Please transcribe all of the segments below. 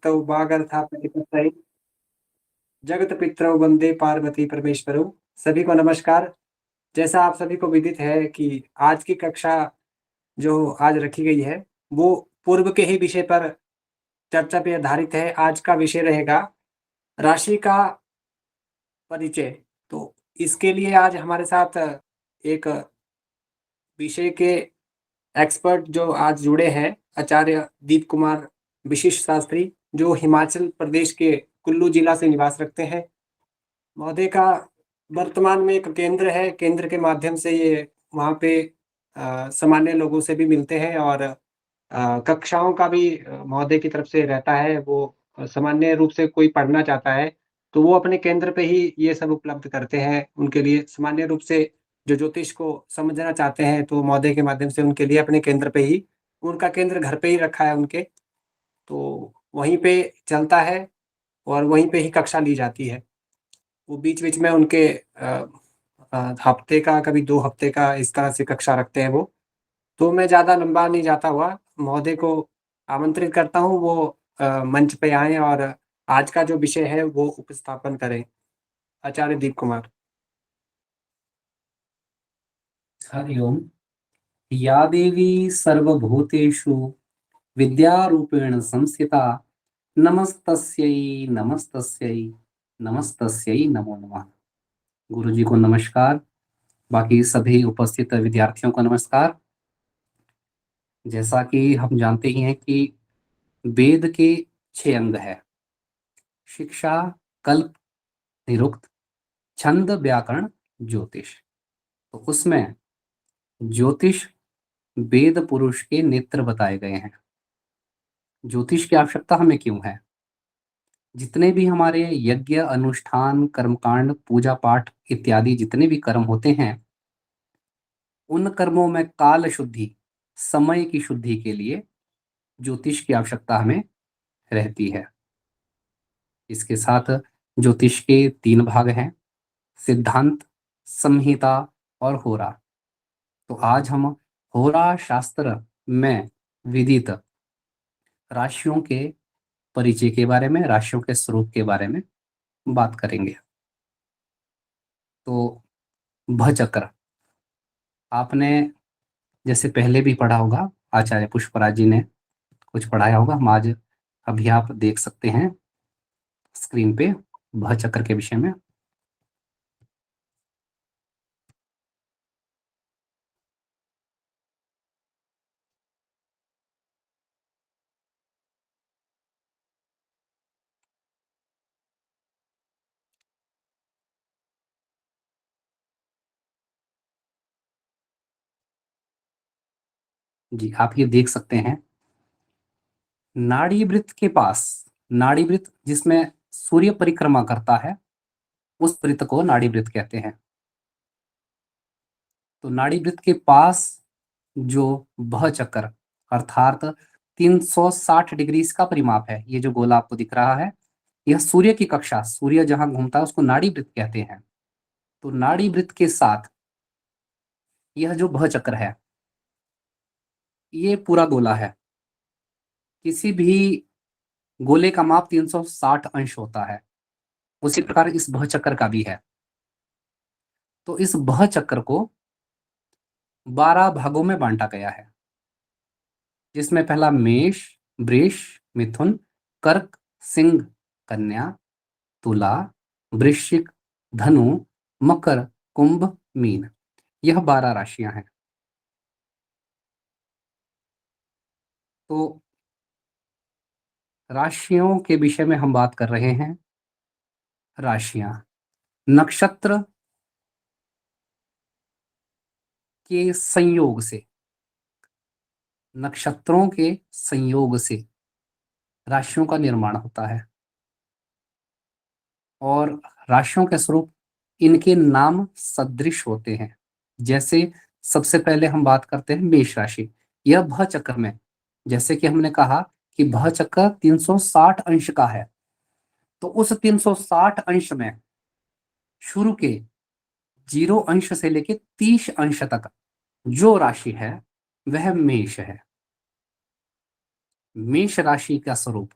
चित्तौ वागर्थापतिपतये जगत पितरौ वंदे पार्वती परमेश्वरौ। सभी को नमस्कार। जैसा आप सभी को विदित है कि आज की कक्षा जो आज रखी गई है वो पूर्व के ही विषय पर चर्चा पे आधारित है। आज का विषय रहेगा राशि का परिचय। तो इसके लिए आज हमारे साथ एक विषय के एक्सपर्ट जो आज जुड़े हैं, आचार्य दीप कुमार विशिष्ट शास्त्री, जो हिमाचल प्रदेश के कुल्लू जिला से निवास रखते हैं। महोदय का वर्तमान में एक केंद्र है, केंद्र के माध्यम से ये वहाँ पे सामान्य लोगों से भी मिलते हैं और कक्षाओं का भी महोदय की तरफ से रहता है। वो सामान्य रूप से कोई पढ़ना चाहता है तो वो अपने केंद्र पे ही ये सब उपलब्ध करते हैं। उनके लिए सामान्य रूप से जो ज्योतिष को समझना चाहते हैं तो महोदय के माध्यम से उनके लिए अपने केंद्र पे ही, उनका केंद्र घर पे ही रखा है उनके, तो वहीं पे चलता है और वहीं पे ही कक्षा ली जाती है। वो बीच-बीच में उनके हफ्ते का, कभी 2 हफ्ते का इस तरह से कक्षा रखते हैं वो। तो मैं ज़्यादा लंबा नहीं जाता हुआ महोदय को आमंत्रित करता हूँ, वो मंच पे आएँ और आज का जो विषय है वो उपस्थापन करें। आचार्य दीप कुमार। हरि ओम। या देवी सर्वभूतेषु विद्यारूपेण संस्थिता नमस्तस्यै नमस्तस्यै नमस्तस्यै नमो नमः। गुरु जी को नमस्कार। बाकी सभी उपस्थित विद्यार्थियों को नमस्कार। जैसा कि हम जानते ही हैं कि वेद के 6 अंग है: शिक्षा, कल्प, निरुक्त, छंद, व्याकरण, ज्योतिष। तो उसमें ज्योतिष वेद पुरुष के नेत्र बताए गए हैं। ज्योतिष की आवश्यकता हमें क्यों है? जितने भी हमारे यज्ञ, अनुष्ठान, कर्मकांड, पूजा पाठ इत्यादि जितने भी कर्म होते हैं, उन कर्मों में काल शुद्धि, समय की शुद्धि के लिए ज्योतिष की आवश्यकता हमें रहती है। इसके साथ ज्योतिष के 3 भाग हैं: सिद्धांत, संहिता और होरा। तो आज हम होरा शास्त्र में विदित राशियों के परिचय के बारे में, राशियों के स्वरूप के बारे में बात करेंगे। तो भचक्र आपने जैसे पहले भी पढ़ा होगा, आचार्य पुष्पराज जी ने कुछ पढ़ाया होगा। हम आज अभी आप देख सकते हैं स्क्रीन पे भचक्र के विषय में। जी, आप ये देख सकते हैं नाड़ी वृत्त के पास, नाड़ी वृत्त जिसमें सूर्य परिक्रमा करता है, उस वृत्त को नाड़ी वृत्त कहते हैं। तो नाड़ी वृत्त के पास जो भचक्र अर्थात 360 डिग्री इसका परिमाप है, ये जो गोला आपको दिख रहा है, यह सूर्य की कक्षा, सूर्य जहां घूमता है उसको नाड़ी वृत्त कहते हैं। तो नाड़ी वृत्त के साथ यह जो भचक्र है, ये पूरा गोला है। किसी भी गोले का माप 360 अंश होता है, उसी प्रकार इस भचक्र का भी है। तो इस भचक्र को 12 भागों में बांटा गया है, जिसमें पहला मेष, वृष, मिथुन, कर्क, सिंह, कन्या, तुला, वृश्चिक, धनु, मकर, कुंभ, मीन। यह 12 राशियां हैं। तो राशियों के विषय में हम बात कर रहे हैं। राशियां नक्षत्र के संयोग से, नक्षत्रों के संयोग से राशियों का निर्माण होता है। और राशियों के स्वरूप इनके नाम सदृश होते हैं। जैसे सबसे पहले हम बात करते हैं मेष राशि। यह भचक्र में, जैसे कि हमने कहा कि भचक्र 360 अंश का है, तो उस 360 अंश में शुरू के 0 अंश से लेकर 30 अंश तक जो राशि है वह मेष है। मेष राशि का स्वरूप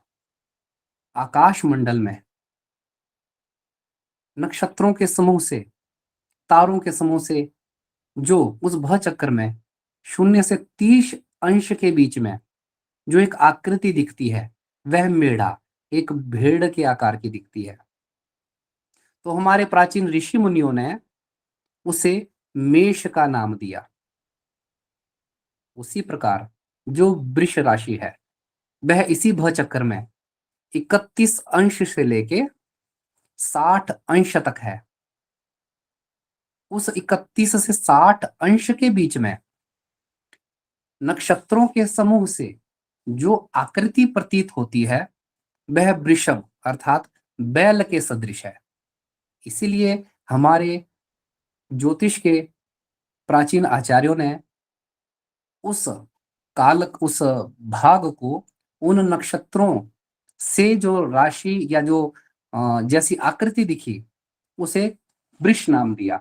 आकाश मंडल में नक्षत्रों के समूह से, तारों के समूह से जो उस भव चक्कर में 0 से 30 अंश के बीच में जो एक आकृति दिखती है, वह मेढ़ा एक भेड़ के आकार की दिखती है। तो हमारे प्राचीन ऋषि मुनियों ने उसे मेष का नाम दिया। उसी प्रकार जो वृष राशि है, वह इसी भव चक्कर में 31 अंश से लेके 60 अंश तक है। उस 31 से 60 अंश के बीच में नक्षत्रों के समूह से जो आकृति प्रतीत होती है, वह वृषभ अर्थात बैल के सदृश है। इसीलिए हमारे ज्योतिष के प्राचीन आचार्यों ने उस उस भाग को उन नक्षत्रों से जो राशि या जो जैसी आकृति दिखी, उसे वृष नाम दिया।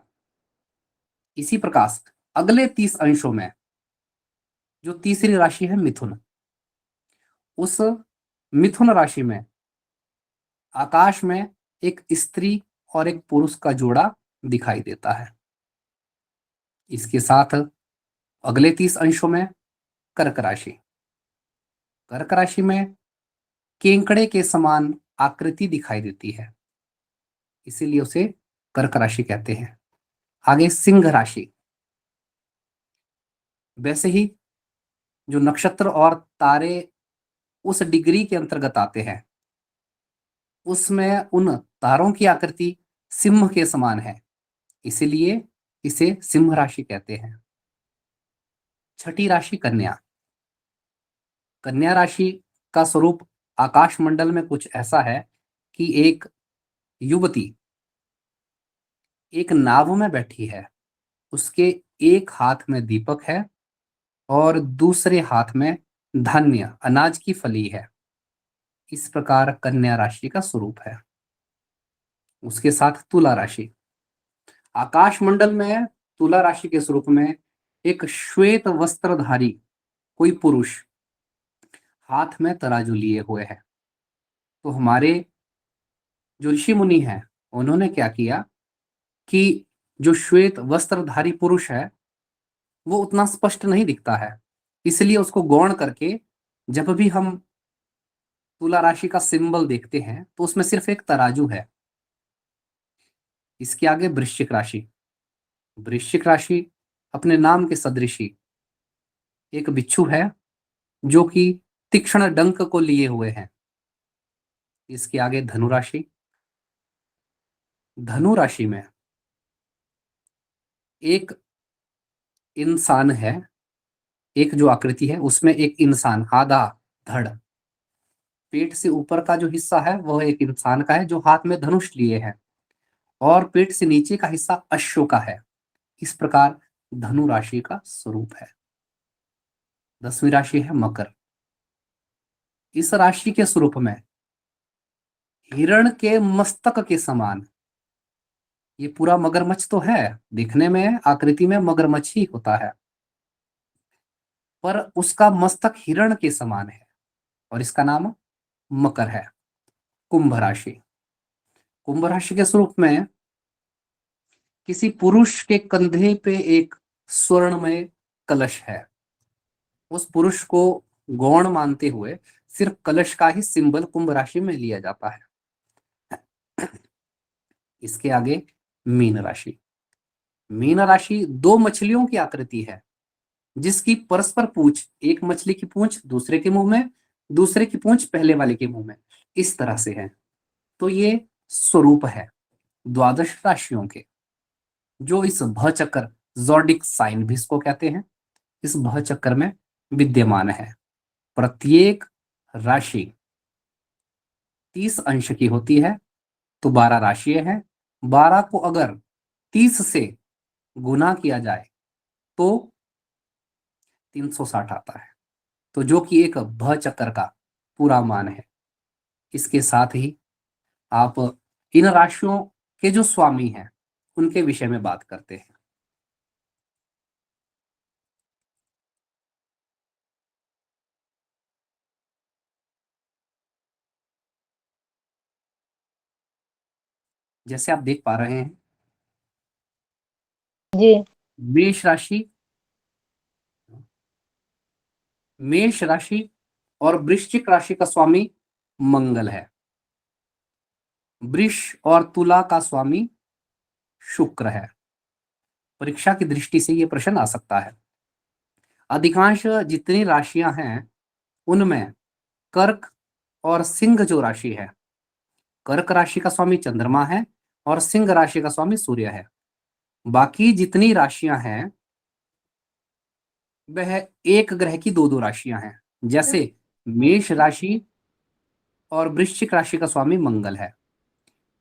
इसी प्रकार अगले 30 अंशों में जो तीसरी राशि है मिथुन, उस मिथुन राशि में आकाश में एक स्त्री और एक पुरुष का जोड़ा दिखाई देता है। इसके साथ अगले 30 अंशों में कर्क राशि, कर्क राशि में केंकड़े के समान आकृति दिखाई देती है, इसीलिए उसे कर्क राशि कहते हैं। आगे सिंह राशि, वैसे ही जो नक्षत्र और तारे उस डिग्री के अंतर्गत आते हैं, उसमें उन तारों की आकृति सिंह के समान है, इसीलिए इसे सिंह राशि कहते हैं। छठी राशि कन्या, कन्या राशि का स्वरूप आकाश मंडल में कुछ ऐसा है कि एक युवती एक नाव में बैठी है, उसके एक हाथ में दीपक है और दूसरे हाथ में धान्य अनाज की फली है। इस प्रकार कन्या राशि का स्वरूप है। उसके साथ तुला राशि, आकाश मंडल में तुला राशि के स्वरूप में एक श्वेत वस्त्रधारी कोई पुरुष हाथ में तराजू लिए हुए है। तो हमारे जो ऋषि मुनि हैं, उन्होंने क्या किया कि जो श्वेत वस्त्रधारी पुरुष है वो उतना स्पष्ट नहीं दिखता है, इसलिए उसको गौण करके जब भी हम तुला राशि का सिंबल देखते हैं तो उसमें सिर्फ एक तराजू है। इसके आगे वृश्चिक राशि, वृश्चिक राशि अपने नाम के सदृशी एक बिच्छू है जो कि तीक्ष्ण डंक को लिए हुए है। इसके आगे धनु राशि, धनु राशि में एक इंसान है, एक जो आकृति है उसमें एक इंसान आधा धड़, पेट से ऊपर का जो हिस्सा है वह एक इंसान का है जो हाथ में धनुष लिए है, और पेट से नीचे का हिस्सा अश्व का है। इस प्रकार धनु राशि का स्वरूप है। 10वीं राशि है मकर, इस राशि के स्वरूप में हिरण के मस्तक के समान, ये पूरा मगरमच्छ तो है, दिखने में आकृति में मगरमच्छ ही होता है, पर उसका मस्तक हिरण के समान है और इसका नाम मकर है। कुंभ राशि, कुंभ राशि के स्वरूप में किसी पुरुष के कंधे पे एक स्वर्णमय कलश है। उस पुरुष को गौण मानते हुए सिर्फ कलश का ही सिंबल कुंभ राशि में लिया जाता है। इसके आगे मीन राशि, मीन राशि दो मछलियों की आकृति है जिसकी परस्पर पूंछ, एक मछली की पूंछ दूसरे के मुंह में, दूसरे की पूंछ पहले वाले के मुंह में, इस तरह से है। तो ये स्वरूप है 12 राशियों के, जो इस भव चक्कर जॉडिक साइन भी इसको कहते हैं, इस भव चक्कर में विद्यमान है। प्रत्येक राशि 30 अंश की होती है, तो 12 राशियां हैं। 12 को अगर 30 से गुना किया जाए तो 360 आता है, तो जो कि एक भव चक्कर का पूरा मान है। इसके साथ ही आप इन राशियों के जो स्वामी हैं उनके विषय में बात करते हैं। जैसे आप देख पा रहे हैं, जी। मेष राशि, मेष राशि और वृश्चिक राशि का स्वामी मंगल है। वृष और तुला का स्वामी शुक्र है। परीक्षा की दृष्टि से यह प्रश्न आ सकता है। अधिकांश जितनी राशियां हैं उनमें कर्क और सिंह जो राशि है, कर्क राशि का स्वामी चंद्रमा है और सिंह राशि का स्वामी सूर्य है। बाकी जितनी राशियां हैं वह एक ग्रह की दो दो राशियां हैं। जैसे मेष राशि और वृश्चिक राशि का स्वामी मंगल है,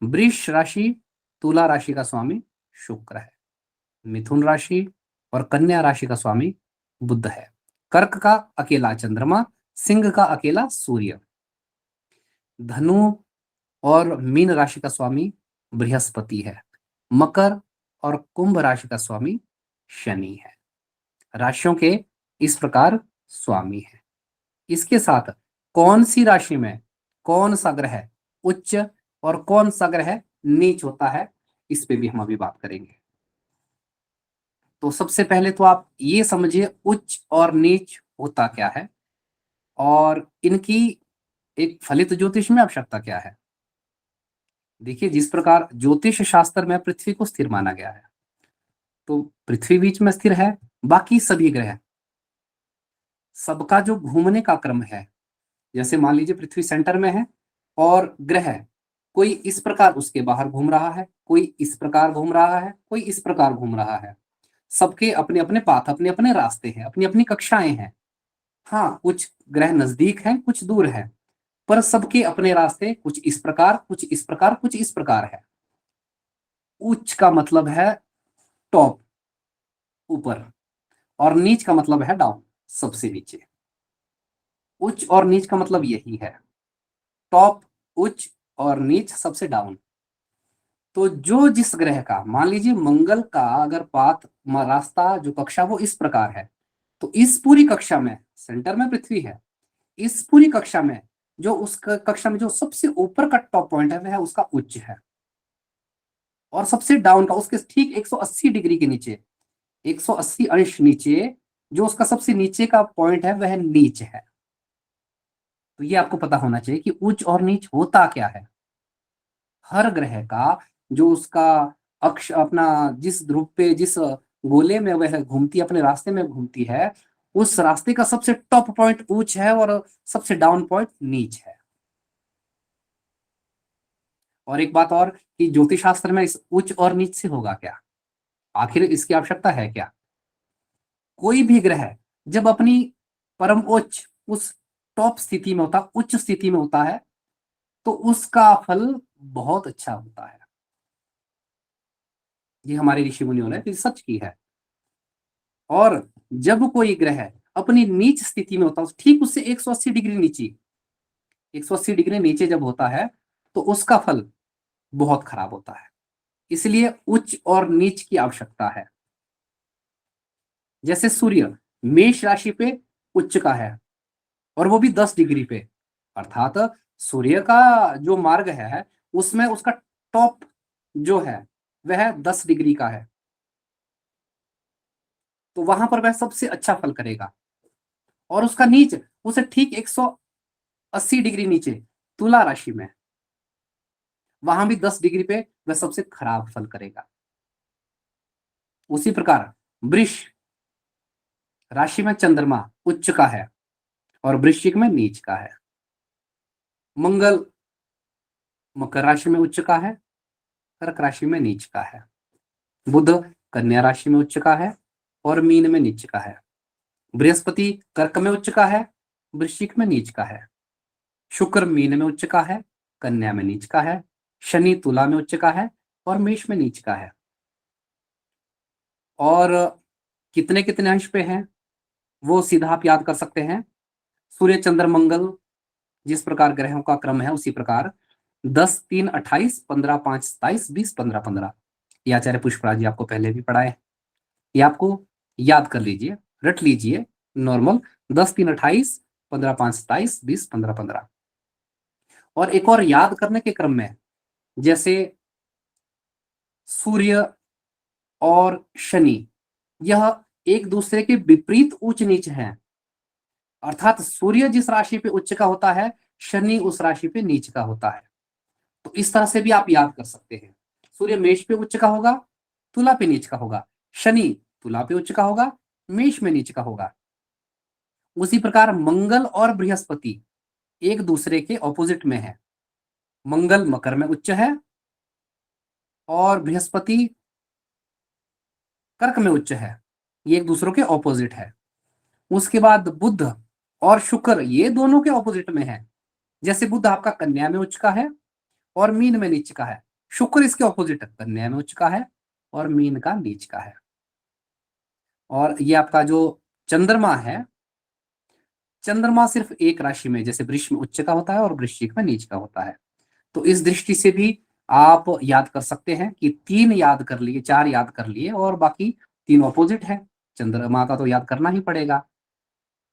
वृष राशि तुला राशि का स्वामी शुक्र है, मिथुन राशि और कन्या राशि का स्वामी बुध है, कर्क का अकेला चंद्रमा, सिंह का अकेला सूर्य, धनु और मीन राशि का स्वामी बृहस्पति है, मकर और कुंभ राशि का स्वामी शनि है। राशियों के इस प्रकार स्वामी है। इसके साथ कौन सी राशि में कौन सा ग्रह उच्च और कौन सा ग्रह नीच होता है, इस पे भी हम अभी बात करेंगे। तो सबसे पहले तो आप ये समझिए उच्च और नीच होता क्या है और इनकी एक फलित ज्योतिष में आवश्यकता क्या है। देखिए, जिस प्रकार ज्योतिष शास्त्र में पृथ्वी को स्थिर माना गया है, तो पृथ्वी बीच में स्थिर है, बाकी सभी ग्रह सबका जो घूमने का क्रम है, जैसे मान लीजिए पृथ्वी सेंटर में है और ग्रह कोई इस प्रकार उसके बाहर घूम रहा है, कोई इस प्रकार घूम रहा है, कोई इस प्रकार घूम रहा है। सबके अपने अपने पाथ, अपने अपने रास्ते हैं, अपनी अपनी कक्षाएं हैं। हाँ, कुछ ग्रह नजदीक हैं, कुछ दूर है, पर सबके अपने रास्ते, कुछ इस प्रकार, कुछ इस प्रकार, कुछ इस प्रकार है। उच्च का मतलब है टॉप, ऊपर, और नीच का मतलब है डाउन, सबसे नीचे। उच्च और नीच का मतलब यही है, टॉप उच्च और नीच सबसे डाउन। तो जो जिस ग्रह का, मान लीजिए मंगल का अगर पाथ, रास्ता, जो कक्षा वो इस प्रकार है, तो इस पूरी कक्षा में सेंटर में पृथ्वी है, इस पूरी कक्षा में जो उस कक्षा में जो सबसे ऊपर का टॉप पॉइंट है वह उसका उच्च है, और सबसे डाउन का उसके ठीक 180 डिग्री के नीचे, 180 अंश नीचे, जो उसका सबसे नीचे का पॉइंट है वह नीच है। तो ये आपको पता होना चाहिए कि उच्च और नीच होता क्या है। हर ग्रह का जो उसका अक्ष, अपना जिस ध्रुव पे, जिस गोले में वह घूमती, अपने रास्ते में घूमती है, उस रास्ते का सबसे टॉप पॉइंट उच्च है और सबसे डाउन पॉइंट नीच है। और एक बात और कि ज्योतिष शास्त्र में इस उच्च और नीच से होगा क्या, आखिर इसकी आवश्यकता है क्या। कोई भी ग्रह जब अपनी परम उच्च, उस टॉप स्थिति में होता, उच्च स्थिति में होता है, तो उसका फल बहुत अच्छा होता है। ये हमारे ऋषि मुनियों ने सच की है। और जब कोई ग्रह अपनी नीच स्थिति में होता है, ठीक उससे 180 डिग्री नीचे, 180 डिग्री नीचे जब होता है, तो उसका फल बहुत खराब होता है। इसलिए उच्च और नीच की आवश्यकता है। जैसे सूर्य मेष राशि पे उच्च का है, और वो भी 10 डिग्री पे, अर्थात सूर्य का जो मार्ग है उसमें उसका टॉप जो है वह 10 डिग्री का है, तो वहां पर वह सबसे अच्छा फल करेगा। और उसका नीच उसे ठीक 180 डिग्री नीचे तुला राशि में, वहां भी 10 डिग्री पे वह सबसे खराब फल करेगा। उसी प्रकार वृष राशि में चंद्रमा उच्च का है और वृश्चिक में नीच का है। मंगल मकर राशि में उच्च का है, कर्क राशि में नीच का है। बुध कन्या राशि में उच्च का है और मीन में नीच का है। बृहस्पति कर्क में उच्च का है, वृश्चिक में नीच का है। शुक्र मीन में उच्च का है, कन्या में नीच का है। शनि तुला में उच्च का है और मेष में नीच का है। और कितने कितने अंश पे हैं वो सीधा आप याद कर सकते हैं। सूर्य चंद्र मंगल जिस प्रकार ग्रहों का क्रम है उसी प्रकार 10 3 28 15 5 27 20 15 15, ये आचार्य पुष्पराज जी आपको पहले भी पढ़ाए। ये आपको याद कर लीजिए, रट लीजिए। नॉर्मल 10 3 28 15 5 27 20 15 15। और एक और याद करने के क्रम में, जैसे सूर्य और शनि यह एक दूसरे के विपरीत उच्च नीच हैं, अर्थात सूर्य जिस राशि पे उच्च का होता है, शनि उस राशि पे नीच का होता है। तो इस तरह से भी आप याद कर सकते हैं। सूर्य मेष पे उच्च का होगा, तुला पे नीच का होगा। शनि तुला पे उच्च का होगा, मेष में नीच का होगा। उसी प्रकार मंगल और बृहस्पति एक दूसरे के ऑपोजिट में है। मंगल मकर में उच्च है और बृहस्पति कर्क में उच्च है। ये एक दूसरों के ऑपोजिट है। उसके बाद बुध और शुक्र ये दोनों के ऑपोजिट में है। जैसे बुध आपका कन्या में उच्च का है और मीन में नीच का है, शुक्र इसके ऑपोजिट है, कन्या में उच्च का है और मीन का नीच का है। और ये आपका जो चंद्रमा है, चंद्रमा सिर्फ एक राशि में, जैसे वृष में उच्च का होता है और वृश्चिक में नीच का होता है। तो इस दृष्टि से भी आप याद कर सकते हैं कि 3 याद कर लिए, 4 याद कर लिए और बाकी 3 ऑपोजिट है। चंद्रमा का तो याद करना ही पड़ेगा,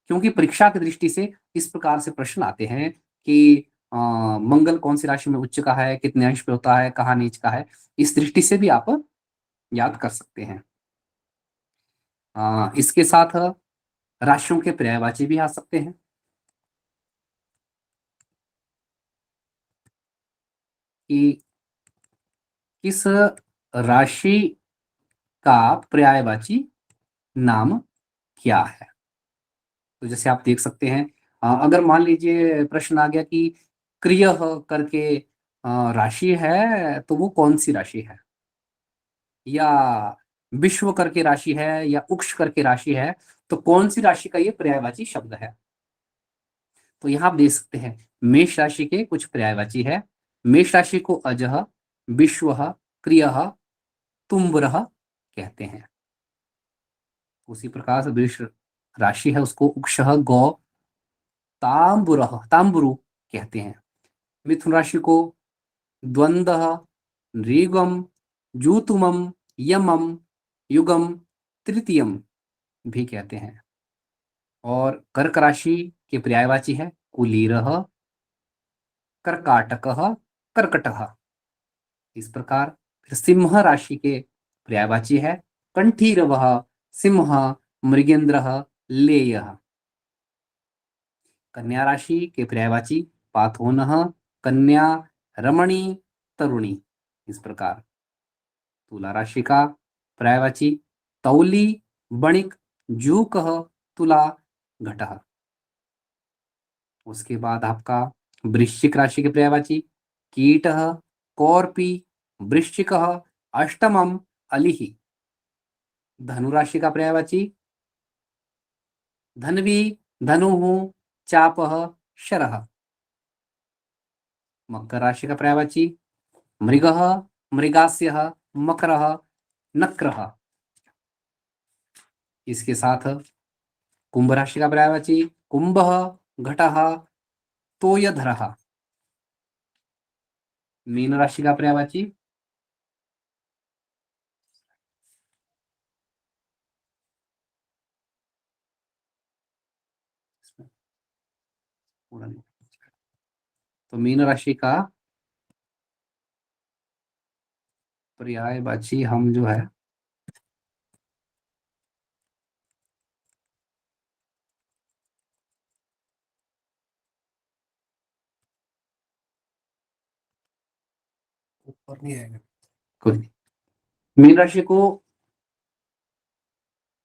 क्योंकि परीक्षा की दृष्टि से इस प्रकार से प्रश्न आते हैं कि मंगल कौन सी राशि में उच्च का है, कितने अंश पे होता है, कहाँ नीच का है। इस दृष्टि से भी आप याद कर सकते हैं। इसके साथ राशियों के पर्यायवाची भी आ सकते हैं कि किस राशि का पर्यायवाची नाम क्या है। तो जैसे आप देख सकते हैं, अगर मान लीजिए प्रश्न आ गया कि क्रिय करके राशि है, तो वो कौन सी राशि है, या विश्व करके राशि है या उक्ष करके राशि है, तो कौन सी राशि का ये पर्यायवाची शब्द है। तो यहाँ आप देख सकते हैं मेष राशि के कुछ पर्यायवाची है। मेष राशि को अजह, विश्व, क्रिय, तुम्बर कहते हैं। उसी प्रकार से वृष राशि है, उसको उक्ष, गौ, तांबुरु कहते हैं। मिथुन राशि को द्वंद्व, ऋगम, जूतुमम, यमम, युगम, तृतीयम भी कहते हैं। और कर्क राशि के पर्यायवाची है कुलीरः, कर्काटकः, कर्कटः। इस प्रकार फिर सिंह राशि के पर्यायवाची है कंठीरवः, सिंह, मृगेंद्रः, लेयः। कन्या राशि के पर्यायवाची पाथोनः, कन्या, रमणी, तरुणी। इस प्रकार तुला राशि का पर्यायवाची तौली, बणिक, जूकः, तुला, घटः। उसके बाद आपका वृश्चिक राशि के पर्यायवाची कीटः, कौर्पी, वृश्चिकः, अष्टमम, अलिहि। धनु राशि का पर्यायवाची धन्वी, धनुः, चापः, शरः। मकर राशि का पर्यायवाची मृगः, मृगास्यः, मकरः, नक्रः। इसके साथ कुंभ राशि का पर्यायवाची कुंभः, घटः, तोयधरः। मीन राशि का पर्यायवाची तो मीन राशि का पर्यायवाची हम जो है ऊपर नहीं आएगा, कोई नहीं। मीन राशि को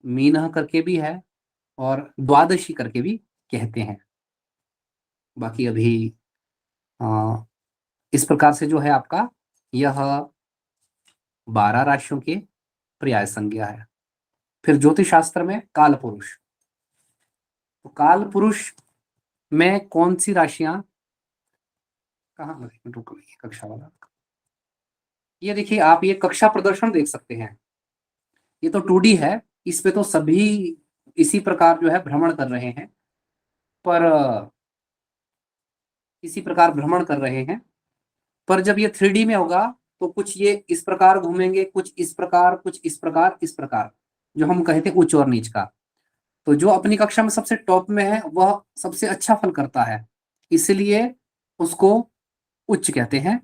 मीन करके भी है और द्वादशी करके भी कहते हैं। बाकी अभी इस प्रकार से जो है आपका यह 12 राशियों के पर्याय संज्ञा है। फिर ज्योतिष शास्त्र में काल पुरुष, तो काल पुरुष में कौन सी राशियां, कहाँ कक्षा वाला, ये देखिए आप ये कक्षा प्रदर्शन देख सकते हैं। ये तो 2D है, इस पे तो सभी इसी प्रकार जो है भ्रमण कर रहे हैं, पर इसी प्रकार भ्रमण कर रहे हैं। पर जब ये 3D में होगा तो कुछ ये इस प्रकार घूमेंगे, कुछ इस प्रकार, कुछ इस प्रकार, इस प्रकार, जो हम कहते हैं उच्च और नीच का। तो जो अपनी कक्षा में सबसे टॉप में है वह सबसे अच्छा फल करता है, इसलिए उसको उच्च कहते हैं,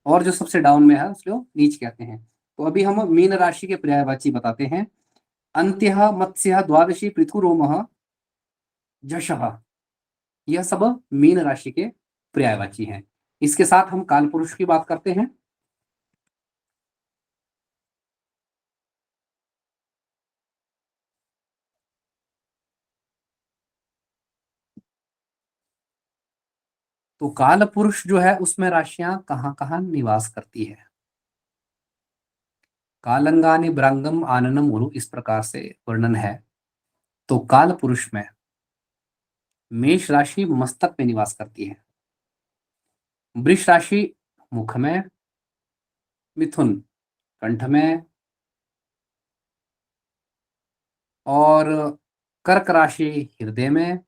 और जो सबसे डाउन में है उसको नीच कहते हैं। तो अभी हम मीन राशि के पर्यायवाची बताते हैं। अंत्यः मत्स्यः द्वादशी पृथुरोमः जशः, यह सब मीन राशि के पर्यायवाची हैं। इसके साथ हम काल पुरुष की बात करते हैं। तो काल पुरुष जो है उसमें राशियां कहाँ कहाँ निवास करती है। कालंगानि ब्रांगम आननम उरु, इस प्रकार से वर्णन है। तो काल पुरुष में मेष राशि मस्तक में निवास करती है, वृष राशि मुख में, मिथुन कंठ में, और कर्क राशि हृदय में,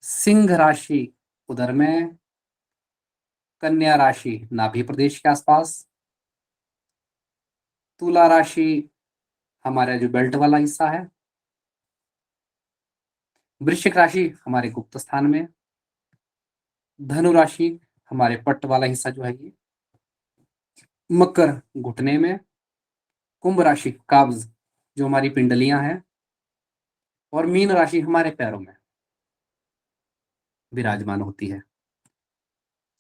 सिंह राशि उदर में, कन्या राशि नाभि प्रदेश के आसपास, तुला राशि हमारा जो बेल्ट वाला हिस्सा है, वृश्चिक राशि हमारे गुप्त स्थान में, धनु राशि हमारे पट्ट वाला हिस्सा जो है ये, मकर घुटने में, कुंभ राशि काब्ज जो हमारी पिंडलियां हैं, और मीन राशि हमारे पैरों में विराजमान होती है।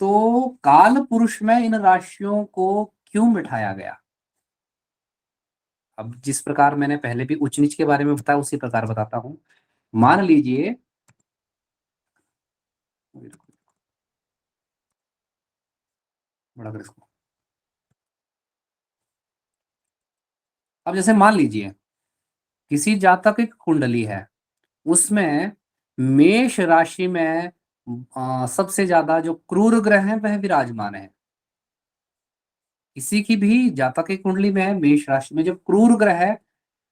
तो काल पुरुष में इन राशियों को क्यों बिठाया गया? अब जिस प्रकार मैंने पहले भी उच्च नीच के बारे में बताया उसी प्रकार बताता हूं। मान लीजिए, बड़ा कर इसको। अब जैसे मान लीजिए किसी जातक की कुंडली है, उसमें मेष राशि में सबसे ज्यादा जो क्रूर ग्रह है वह विराजमान है। किसी की भी जातक की कुंडली में मेष राशि में जब क्रूर ग्रह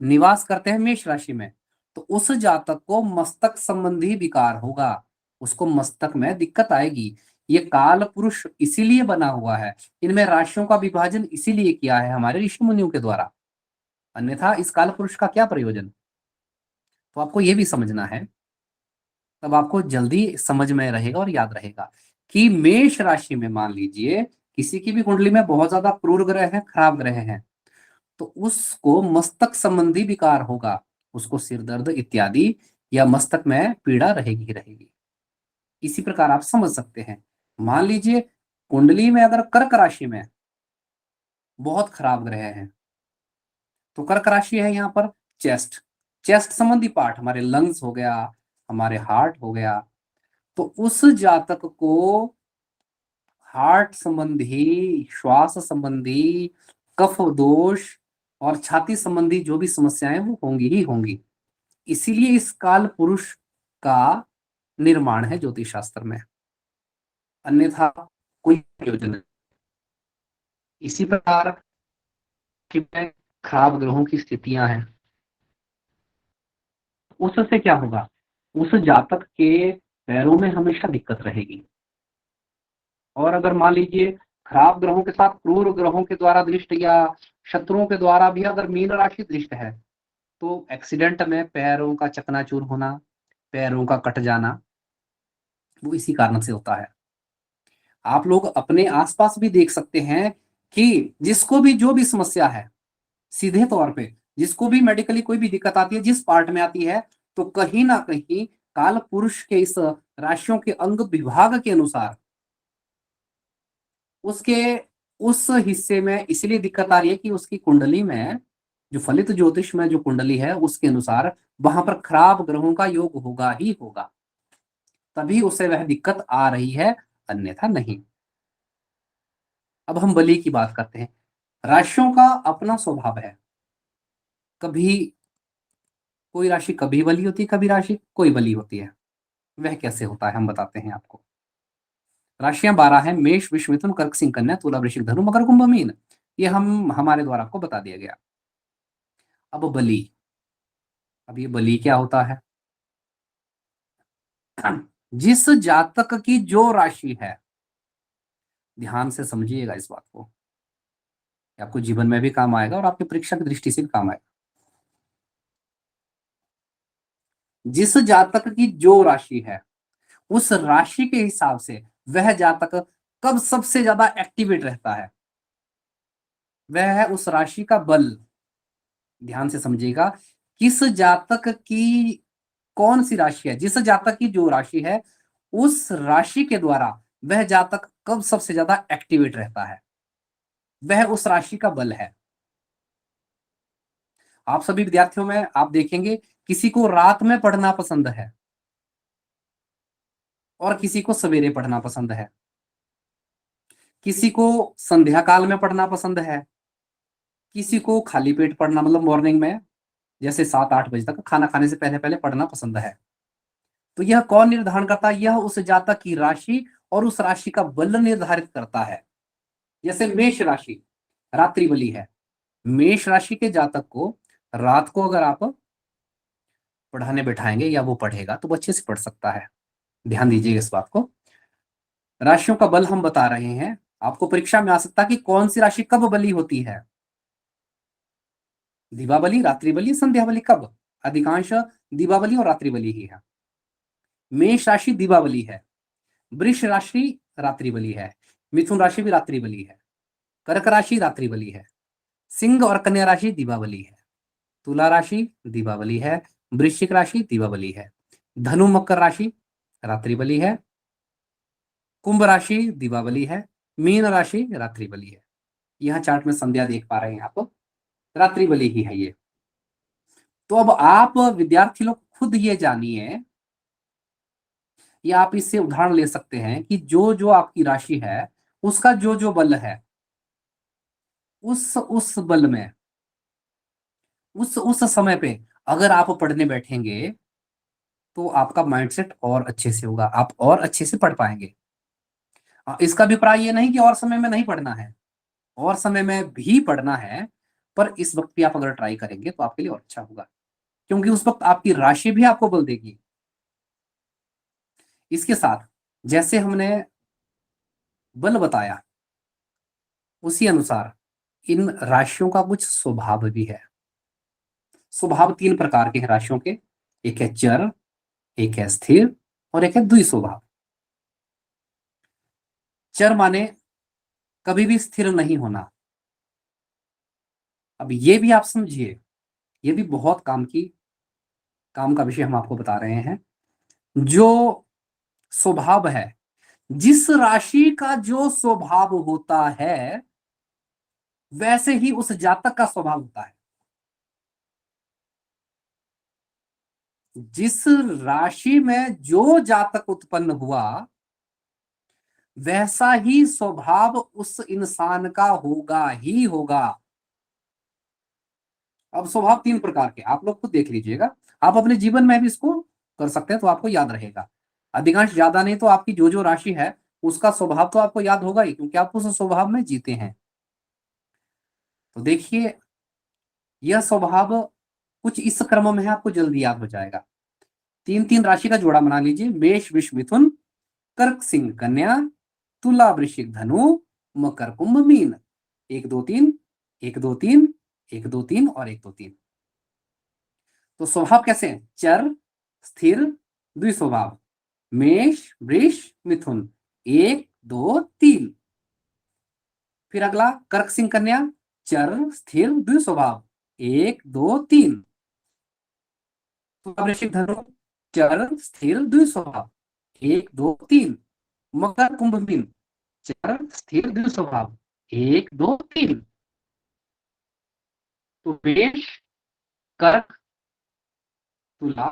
निवास करते हैं मेष राशि में, तो उस जातक को मस्तक संबंधी विकार होगा, उसको मस्तक में दिक्कत आएगी। ये काल पुरुष इसीलिए बना हुआ है, इनमें राशियों का विभाजन इसीलिए किया है हमारे ऋषि मुनियों के द्वारा, अन्यथा इस काल पुरुष का क्या प्रयोजन। तो आपको यह भी समझना है, तब आपको जल्दी समझ में रहेगा और याद रहेगा कि मेष राशि में मान लीजिए किसी की भी कुंडली में बहुत ज्यादा क्रूर ग्रह है, खराब ग्रह है, तो उसको मस्तक संबंधी विकार होगा, उसको सिर दर्द इत्यादि या मस्तक में पीड़ा रहेगी ही रहेगी। इसी प्रकार आप समझ सकते हैं। मान लीजिए कुंडली में अगर कर्क राशि में बहुत खराब ग्रह है, तो कर्क राशि है यहाँ पर चेस्ट, चेस्ट संबंधी पार्ट हमारे लंग्स हो गया, हमारे हार्ट हो गया, तो उस जातक को हार्ट संबंधी, श्वास संबंधी, कफ दोष और छाती संबंधी जो भी समस्याएं वो होंगी ही होंगी। इसीलिए इस काल पुरुष का निर्माण है ज्योतिष शास्त्र में, अन्यथा कोई प्रयोजन नहीं। इसी प्रकार कि में खराब ग्रहों की स्थितियां हैं, उससे क्या होगा, उस जातक के पैरों में हमेशा दिक्कत रहेगी। और अगर मान लीजिए खराब ग्रहों के साथ क्रूर ग्रहों के द्वारा दृष्ट या शत्रुओं के द्वारा भी अगर मीन राशि दृष्ट है, तो एक्सीडेंट में पैरों का चकनाचूर होना, पैरों का कट जाना, वो इसी कारण से होता है। आप लोग अपने आसपास भी देख सकते हैं कि जिसको भी जो भी समस्या है, सीधे तौर पे जिसको भी मेडिकली कोई भी दिक्कत आती है, जिस पार्ट में आती है, तो कहीं ना कहीं काल पुरुष के इस राशियों के अंग विभाग के अनुसार उसके उस हिस्से में इसलिए दिक्कत आ रही है कि उसकी कुंडली में जो फलित ज्योतिष में जो कुंडली है उसके अनुसार वहां पर खराब ग्रहों का योग होगा ही होगा, तभी उसे वह दिक्कत आ रही है, अन्यथा नहीं। अब हम बलि की बात करते हैं। राशियों का अपना स्वभाव है, कभी कोई राशि कभी बली होती है, कभी राशि कोई बली होती है। वह कैसे होता है हम बताते हैं आपको। राशियां 12 हैं, मेष वृष मिथुन कर्क सिंह कन्या तुला वृश्चिक धनु मकर कुंभ मीन। ये हम हमारे द्वारा आपको बता दिया गया। अब बलि, अब ये बलि क्या होता है। जिस जातक की जो राशि है, ध्यान से समझिएगा इस बात को, आपको जीवन में भी काम आएगा और आपकी परीक्षा की दृष्टि से भी काम आएगा। जिस जातक की जो राशि है, उस राशि के हिसाब से वह जातक कब सबसे ज्यादा एक्टिवेट रहता है। वह है उस राशि का बल। ध्यान से समझिएगा, किस जातक की कौन सी राशि है, जिस जातक की जो राशि है उस राशि के द्वारा वह जातक कब सबसे ज्यादा एक्टिवेट रहता है, वह उस राशि का बल है। आप सभी विद्यार्थियों में आप देखेंगे किसी को रात में पढ़ना पसंद है और किसी को सवेरे पढ़ना पसंद है, किसी को संध्या काल में पढ़ना पसंद है, किसी को खाली पेट पढ़ना मतलब मॉर्निंग में जैसे 7-8 बजे तक खाना खाने से पहले पहले पढ़ना पसंद है। तो यह कौन निर्धारण करता है? यह उस जातक की राशि और उस राशि का बल निर्धारित करता है। जैसे मेष राशि रात्रि बली है, मेष राशि के जातक को रात को अगर आप पढ़ाने बैठाएंगे या वो पढ़ेगा तो वो अच्छे से पढ़ सकता है। ध्यान दीजिएगा इस बात को। राशियों का बल हम बता रहे हैं, आपको परीक्षा में आ सकता है कि कौन सी राशि कब बली होती है। दीपावली, रात्रि बली, संध्या बली कब? अधिकांश दीपावली और रात्रि बली ही है। मेष राशि दीपावली है, वृष राशि रात्रि बली है, मिथुन राशि भी रात्रि बली है, कर्क राशि रात्रि बली है, सिंह और कन्या राशि दीपावली है, तुला राशि दीपावली है, वृश्चिक राशि दीपावली है, धनु मकर राशि रात्रि बली है, कुंभ राशि दीपावली है, मीन राशि रात्रि बली है। यहां चार्ट में संध्या देख पा रहे हैं आप, रात्रि बली ही है ये। तो अब आप विद्यार्थी लोग खुद ये जानिए, या आप इससे उदाहरण ले सकते हैं कि जो जो आपकी राशि है उसका जो जो बल है, उस बल में उस समय पे अगर आप पढ़ने बैठेंगे तो आपका माइंडसेट और अच्छे से होगा, आप और अच्छे से पढ़ पाएंगे। इसका अभिप्राय ये नहीं कि और समय में नहीं पढ़ना है, और समय में भी पढ़ना है, पर इस वक्त भी आप अगर ट्राई करेंगे तो आपके लिए और अच्छा होगा, क्योंकि उस वक्त आपकी राशि भी आपको बल देगी। इसके साथ जैसे हमने बल बताया उसी अनुसार इन राशियों का कुछ स्वभाव भी है। स्वभाव 3 प्रकार के हैं राशियों के, एक है चर, एक है स्थिर और एक है द्विस्वभाव। चर माने कभी भी स्थिर नहीं होना। अब ये भी आप समझिए, ये भी बहुत काम का विषय हम आपको बता रहे हैं। जो स्वभाव है, जिस राशि का जो स्वभाव होता है वैसे ही उस जातक का स्वभाव होता है। जिस राशि में जो जातक उत्पन्न हुआ वैसा ही स्वभाव उस इंसान का होगा ही होगा। अब स्वभाव 3 प्रकार के आप लोग खुद देख लीजिएगा, आप अपने जीवन में भी इसको कर सकते हैं तो आपको याद रहेगा। अधिकांश, ज्यादा नहीं तो आपकी जो जो राशि है उसका स्वभाव तो आपको याद होगा ही, क्योंकि आप उस स्वभाव में जीते हैं। तो देखिए, यह स्वभाव कुछ इस क्रम में है, आपको जल्दी याद हो जाएगा। 3-3 राशि का जोड़ा बना लीजिए, मेष वृष मिथुन, कर्क सिंह कन्या, तुला वृश्चिक धनु, मकर कुंभ मीन। 1 2 3, 1 2 3, 1 2 3 और 1 2 3। तो स्वभाव कैसे हैं? चर, स्थिर, द्विस्वभाव। मेष वृष मिथुन 1 2 3। फिर अगला कर्क सिंह कन्या, चर स्थिर द्विस्वभाव 1 2 3। तुला वृश्चिक धनु, चर स्थिर द्विस्वभाव 1 2 3। मकर कुंभ मीन, चर स्थिर द्विस्वभाव 1 2 3। तो मेष, कर्क, तुला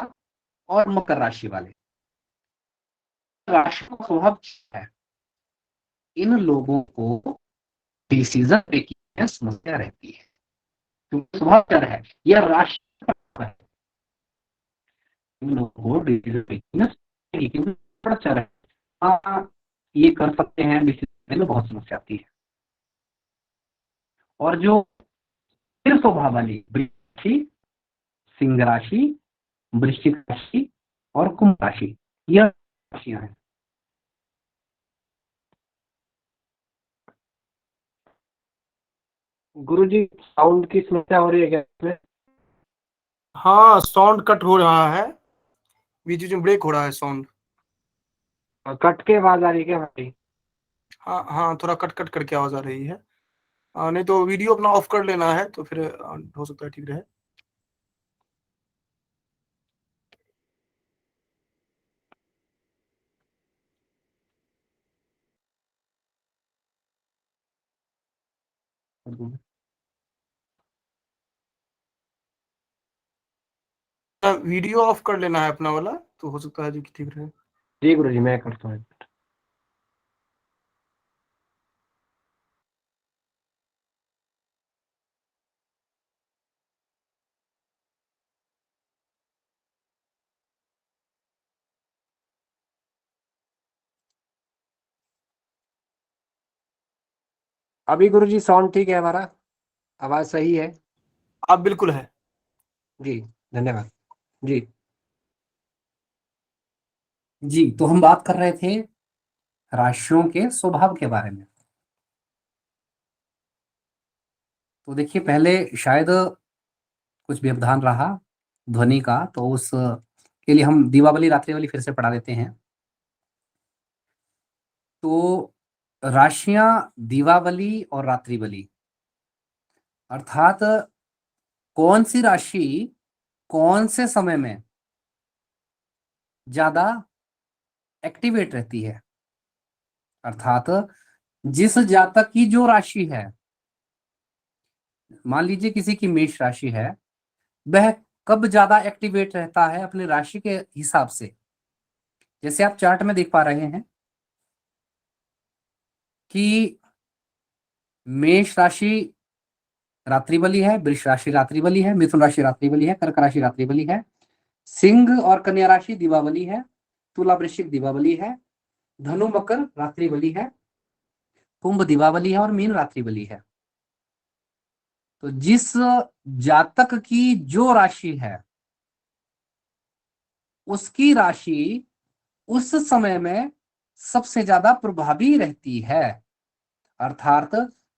और मकर राशि वाले राशि का स्वभाव क्या है? इन लोगों को डिसीजन मेकिंग में समस्या रहती है, क्योंकि स्वभाव क्या है, यह राशि है। इन लोगों को डिसीजन मेकिंग में थोड़ा अच्छा है। हाँ, ये कर सकते हैं, डिसीजन में बहुत समस्या आती है। और जो स्थिर स्वभाव वाली राशि, सिंह राशि, वृश्चिक राशि और कुंभ राशि, यह राशियां हैं। गुरुजी, साउंड की समस्या हो रही है क्या इसमें? हाँ, साउंड कट हो रहा है, बीच बीच में ब्रेक हो रहा है साउंड। कट के आवाज आ रही है क्या भाई? हाँ हाँ, थोड़ा कट कट करके आवाज आ रही है। नहीं तो वीडियो अपना ऑफ कर लेना है तो फिर हो सकता है ठीक रहे। वीडियो ऑफ कर लेना है अपना वाला, तो हो सकता है जो कि ठीक रहे। जी गुरु जी, मैं करता हूँ। अभी गुरु जी साउंड ठीक है हमारा? आवाज सही है? आप बिल्कुल है। जी धन्यवाद। जी जी, तो हम बात कर रहे थे राशियों के स्वभाव के बारे में। तो देखिए, पहले शायद कुछ व्यवधान रहा ध्वनि का, तो उस के लिए हम दीपावली रात्रिवली फिर से पढ़ा देते हैं। तो राशियां दीपावली और रात्रिवली, अर्थात कौन सी राशि कौन से समय में ज्यादा एक्टिवेट रहती है, अर्थात जिस जातक की जो राशि है, मान लीजिए किसी की मेष राशि है, वह कब ज्यादा एक्टिवेट रहता है अपनी राशि के हिसाब से। जैसे आप चार्ट में देख पा रहे हैं कि मेष राशि रात्रि बली है, वृष राशि रात्रि बली है, मिथुन राशि रात्रि बली है, कर्क राशि रात्रि बली है, सिंह और कन्या राशि दीपावली है, तुला वृश्चिक दीपावली है, धनु मकर रात्रि बली है, कुंभ दीपावली है और मीन रात्रि बली है। तो जिस जातक की जो राशि है, उसकी राशि उस समय में सबसे ज्यादा प्रभावी रहती है। अर्थात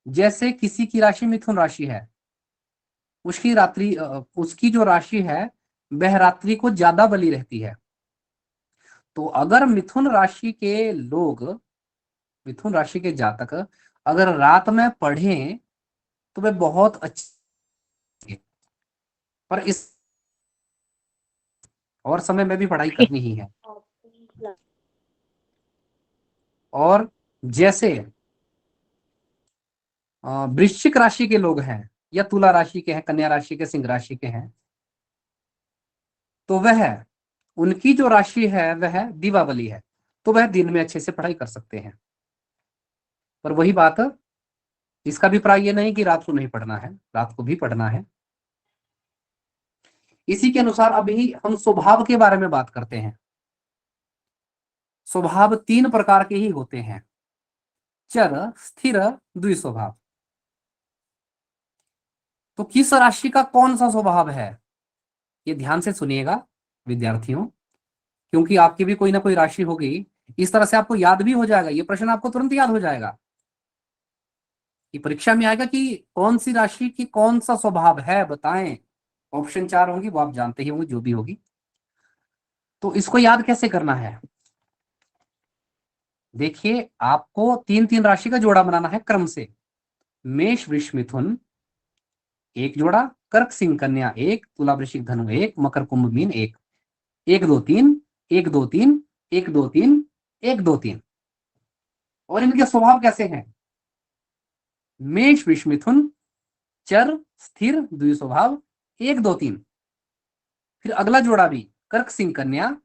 जैसे किसी की राशि मिथुन राशि है, उसकी जो राशि है वह रात्रि को ज्यादा बली रहती है। तो अगर मिथुन राशि के लोग, मिथुन राशि के जातक अगर रात में पढ़ें तो वे बहुत अच्छे, पर इस और समय में भी पढ़ाई करनी ही है। और जैसे वृश्चिक राशि के लोग हैं या तुला राशि के हैं, कन्या राशि के, सिंह राशि के हैं, तो वह उनकी जो राशि है वह दीपावली है, तो वह दिन में अच्छे से पढ़ाई कर सकते हैं। पर वही बात, इसका अभिप्राय ये नहीं कि रात को नहीं पढ़ना है, रात को भी पढ़ना है। इसी के अनुसार अभी हम स्वभाव के बारे में बात करते हैं। स्वभाव तीन प्रकार के ही होते हैं: चर, स्थिर, द्विस्वभाव। तो किस राशि का कौन सा स्वभाव है, ये ध्यान से सुनिएगा विद्यार्थियों, क्योंकि आपकी भी कोई ना कोई राशि होगी। इस तरह से आपको याद भी हो जाएगा, ये प्रश्न आपको तुरंत याद हो जाएगा कि परीक्षा में आएगा कि कौन सी राशि की कौन सा स्वभाव है, बताएं। ऑप्शन 4 होंगी, वो आप जानते ही होंगे जो भी होगी। तो इसको याद कैसे करना है, देखिए आपको तीन तीन राशि का जोड़ा बनाना है क्रम से। मेष वृष मिथुन एक जोड़ा, कर्क सिंह कन्या एक, तुला वृश्चिक धनु एक, मकर कुंभ मीन एक, 1 2 3 1 2 3 1 2 3 1 2 3। और इनके स्वभाव कैसे हैं? मेष वृष मिथुन चर स्थिर द्विस्वभाव 1 2 3। फिर अगला जोड़ा भी कर्क सिंह कन्या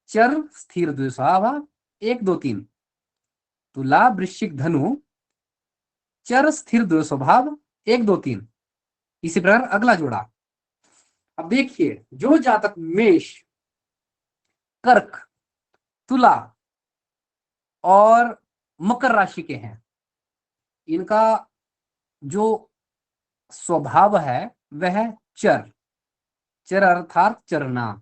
चर स्थिर द्विस्वभाव 1 2 3। तुला वृश्चिक धनु चर स्थिर द्विस्वभाव 1 2 3। इसी प्रकार अगला जोड़ा। अब देखिए, जो जातक मेष, कर्क, तुला और मकर राशि के हैं, इनका जो स्वभाव है वह चर, चर अर्थात चरना।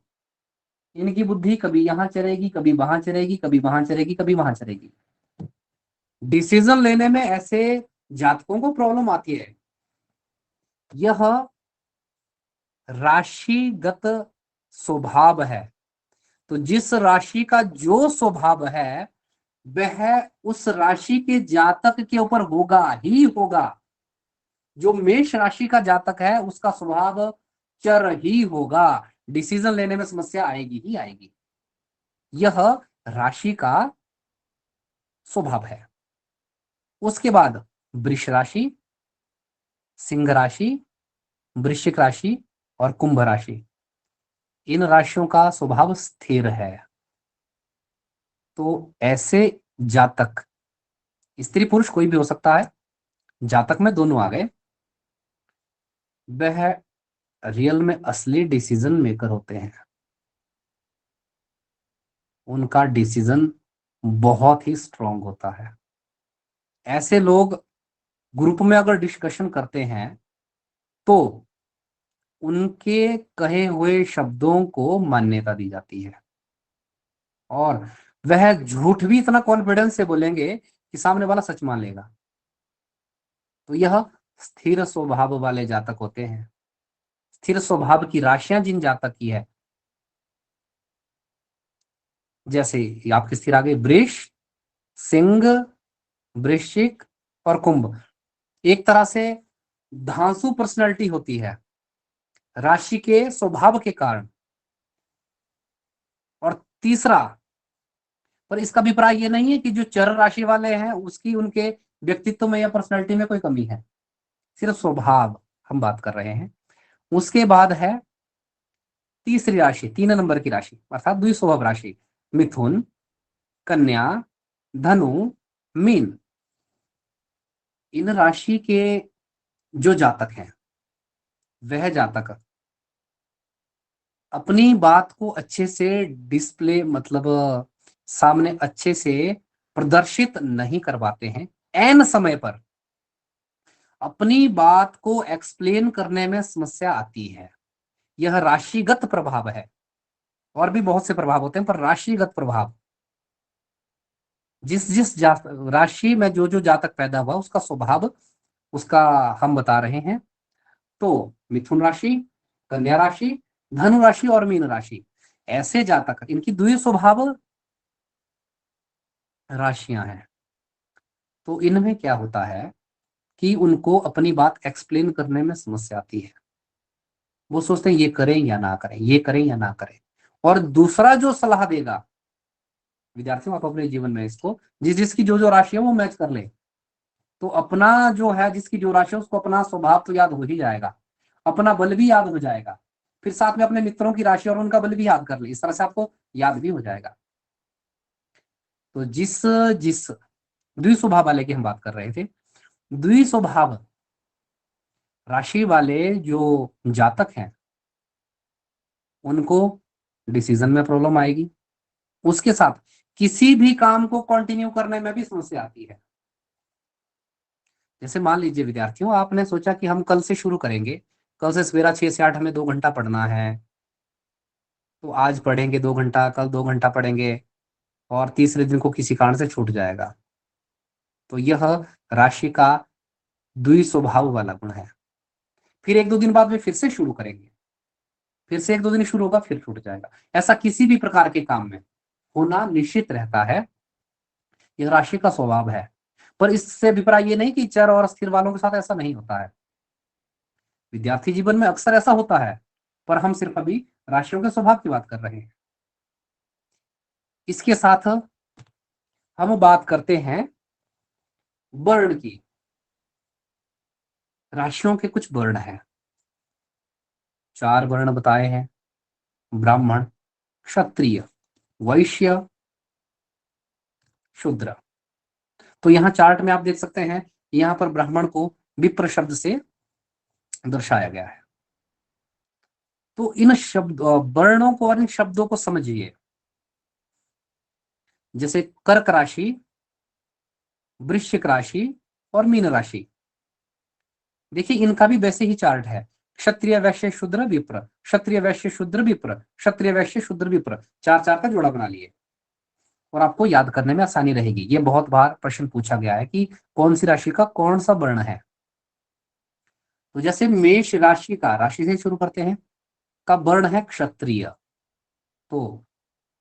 इनकी बुद्धि कभी यहां चलेगी, कभी वहां चलेगी, कभी वहां चलेगी, कभी वहां चलेगी। डिसीजन लेने में ऐसे जातकों को प्रॉब्लम आती है। यह राशिगत स्वभाव है। तो जिस राशि का जो स्वभाव है वह उस राशि के जातक के ऊपर होगा ही होगा। जो मेष राशि का जातक है उसका स्वभाव चर ही होगा, डिसीजन लेने में समस्या आएगी ही आएगी। यह राशि का स्वभाव है। उसके बाद वृष राशि, सिंह राशि, वृश्चिक राशि और कुंभ राशि, इन राशियों का स्वभाव स्थिर है। तो ऐसे जातक, स्त्री पुरुष कोई भी हो सकता है, जातक में दोनों आ गए, वह रियल में असली डिसीजन मेकर होते हैं। उनका डिसीजन बहुत ही स्ट्रांग होता है। ऐसे लोग ग्रुप में अगर डिस्कशन करते हैं तो उनके कहे हुए शब्दों को मान्यता दी जाती है और वह झूठ भी इतना कॉन्फिडेंस से बोलेंगे कि सामने वाला सच मान लेगा। तो यह स्थिर स्वभाव वाले जातक होते हैं। स्थिर स्वभाव की राशियां जिन जातक की है, जैसे आपकी स्थिर आ गई वृष, सिंह, वृश्चिक और कुंभ, एक तरह से धांसू पर्सनैलिटी होती है राशि के स्वभाव के कारण। और तीसरा, पर इसका अभिप्राय ये नहीं है कि जो चर राशि वाले हैं उसकी उनके व्यक्तित्व में या पर्सनैलिटी में कोई कमी है, सिर्फ स्वभाव हम बात कर रहे हैं। उसके बाद है तीसरी राशि, 3 नंबर की राशि अर्थात द्विस्वभाव राशि, मिथुन, कन्या, धनु, मीन। इन राशि के जो जातक हैं, वह जातक अपनी बात को अच्छे से डिस्प्ले, मतलब सामने अच्छे से प्रदर्शित नहीं करवाते हैं। एन समय पर अपनी बात को एक्सप्लेन करने में समस्या आती है। यह राशिगत प्रभाव है। और भी बहुत से प्रभाव होते हैं, पर राशिगत प्रभाव, जिस जिस राशि में जो जो जातक पैदा हुआ उसका स्वभाव, उसका हम बता रहे हैं। तो मिथुन राशि, कन्या राशि, धनु राशि और मीन राशि, ऐसे जातक, इनकी द्वि स्वभाव राशियां हैं। तो इनमें क्या होता है कि उनको अपनी बात एक्सप्लेन करने में समस्या आती है। वो सोचते हैं ये करें या ना करें, ये करें या ना करें। और दूसरा जो सलाह देगा, विद्यार्थियों आप अपने जीवन में इसको, जिस जिसकी जो जो राशि है वो मैच कर ले, तो अपना जो है, जिसकी जो राशि है उसको अपना स्वभाव तो याद हो ही जाएगा, अपना बल भी याद हो जाएगा, फिर साथ में अपने मित्रों की राशि और उनका बल भी याद कर ले, इस तरह से आपको याद भी हो जाएगा। तो जिस जिस द्विस्वभाव वाले की हम बात कर रहे थे, द्विस्वभाव राशि वाले जो जातक हैं उनको डिसीजन में प्रॉब्लम आएगी। उसके साथ किसी भी काम को कंटिन्यू करने में भी समस्या आती है। जैसे मान लीजिए विद्यार्थियों, आपने सोचा कि हम कल से शुरू करेंगे, कल से सवेरा 6 से 8 हमें 2 घंटा पढ़ना है, तो आज पढ़ेंगे 2 घंटा, कल 2 घंटा पढ़ेंगे और तीसरे दिन को किसी कारण से छूट जाएगा। तो यह राशि का द्विस्वभाव वाला गुण है। फिर 1-2 दिन बाद में फिर से शुरू करेंगे, फिर से 1-2 दिन शुरू होगा, फिर छूट जाएगा। ऐसा किसी भी प्रकार के काम में होना निश्चित रहता है, यह राशि का स्वभाव है। पर इससे अभिप्राय ये नहीं कि चर और स्थिर वालों के साथ ऐसा नहीं होता है। विद्यार्थी जीवन में अक्सर ऐसा होता है, पर हम सिर्फ अभी राशियों के स्वभाव की बात कर रहे हैं। इसके साथ हम बात करते हैं वर्ण की। राशियों के कुछ वर्ण हैं, 4 वर्ण बताए हैं, ब्राह्मण, क्षत्रिय, वैश्य, शूद्र। तो यहाँ चार्ट में आप देख सकते हैं, यहाँ पर ब्राह्मण को विप्र शब्द से दर्शाया गया है। तो इन शब्द वर्णों को और इन शब्दों को समझिए। जैसे कर्क राशि, वृश्चिक राशि और मीन राशि, देखिए इनका भी वैसे ही चार्ट है, क्षत्रिय वैश्य शूद्र विप्र, क्षत्रिय वैश्य शूद्र विप्र, क्षत्रिय वैश्य शूद्र विप्र, 4-4 का जोड़ा बना लिए और आपको याद करने में आसानी रहेगी। ये बहुत बार प्रश्न पूछा गया है कि कौन सी राशि का कौन सा वर्ण है। तो जैसे मेष राशि का, राशि से शुरू करते हैं, का वर्ण है क्षत्रिय। तो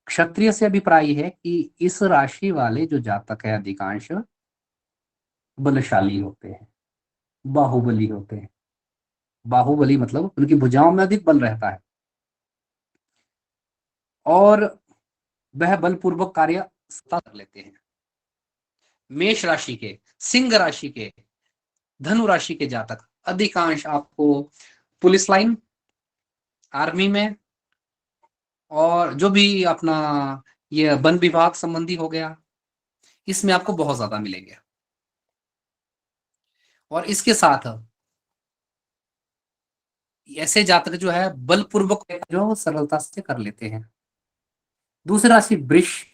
क्षत्रिय से अभिप्राय है कि इस राशि वाले जो जातक है अधिकांश बलशाली होते हैं, बाहुबली होते हैं। बाहुबली मतलब उनकी भुजाओं में अधिक बल रहता है और वह बलपूर्वक कार्य कर लेते हैं। मेष राशि के, सिंह राशि के, धनु राशि के जातक अधिकांश आपको पुलिस लाइन, आर्मी में, और जो भी अपना ये वन विभाग संबंधी हो गया, इसमें आपको बहुत ज्यादा मिलेंगे। और इसके साथ ऐसे जातक जो है बलपूर्वक जो सरलता से कर लेते हैं। दूसरी राशि वृष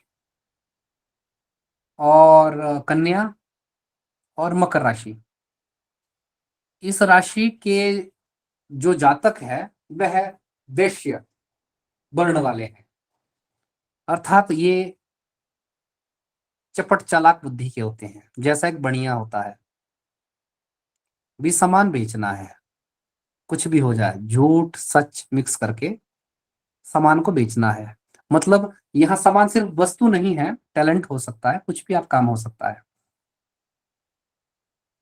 और कन्या और मकर राशि। इस राशि के जो जातक है वह वैश्य वर्ण वाले हैं, अर्थात ये चपट चालाक बुद्धि के होते हैं। जैसा एक बढ़िया होता है, भी सामान बेचना है, कुछ भी हो जाए, झूठ सच मिक्स करके सामान को बेचना है। मतलब यहाँ सामान सिर्फ वस्तु नहीं है, टैलेंट हो सकता है, कुछ भी आप काम हो सकता है,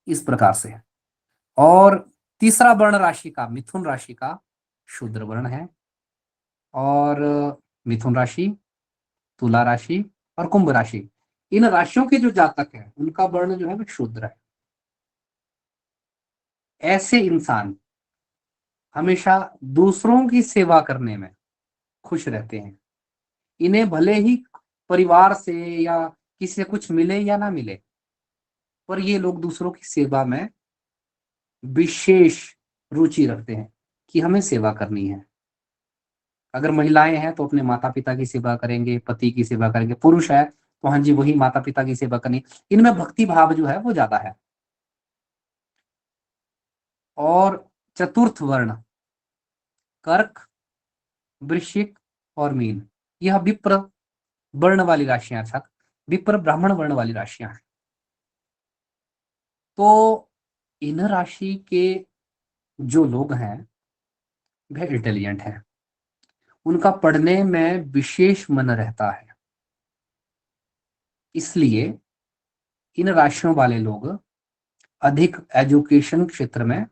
इस प्रकार से। और तीसरा वर्ण राशि का, मिथुन राशि का शूद्र वर्ण है। और मिथुन राशि, तुला राशि और कुंभ राशि, इन राशियों के जो जातक है उनका वर्ण जो है वो शूद्र है। ऐसे इंसान हमेशा दूसरों की सेवा करने में खुश रहते हैं। इन्हें भले ही परिवार से या किसी से कुछ मिले या ना मिले, पर ये लोग दूसरों की सेवा में विशेष रुचि रखते हैं कि हमें सेवा करनी है। अगर महिलाएं हैं तो अपने माता पिता की सेवा करेंगे, पति की सेवा करेंगे। पुरुष है तो हाँ जी, वही माता पिता की सेवा करनी। इनमें भक्ति भाव जो है वो ज्यादा है। और चतुर्थ वर्ण कर्क, वृश्चिक और मीन, यह विप्र वर्ण वाली राशियां, अर्थात विप्र ब्राह्मण वर्ण वाली राशियां हैं। तो इन राशि के जो लोग हैं वह इंटेलिजेंट हैं, उनका पढ़ने में विशेष मन रहता है। इसलिए इन राशियों वाले लोग अधिक एजुकेशन क्षेत्र में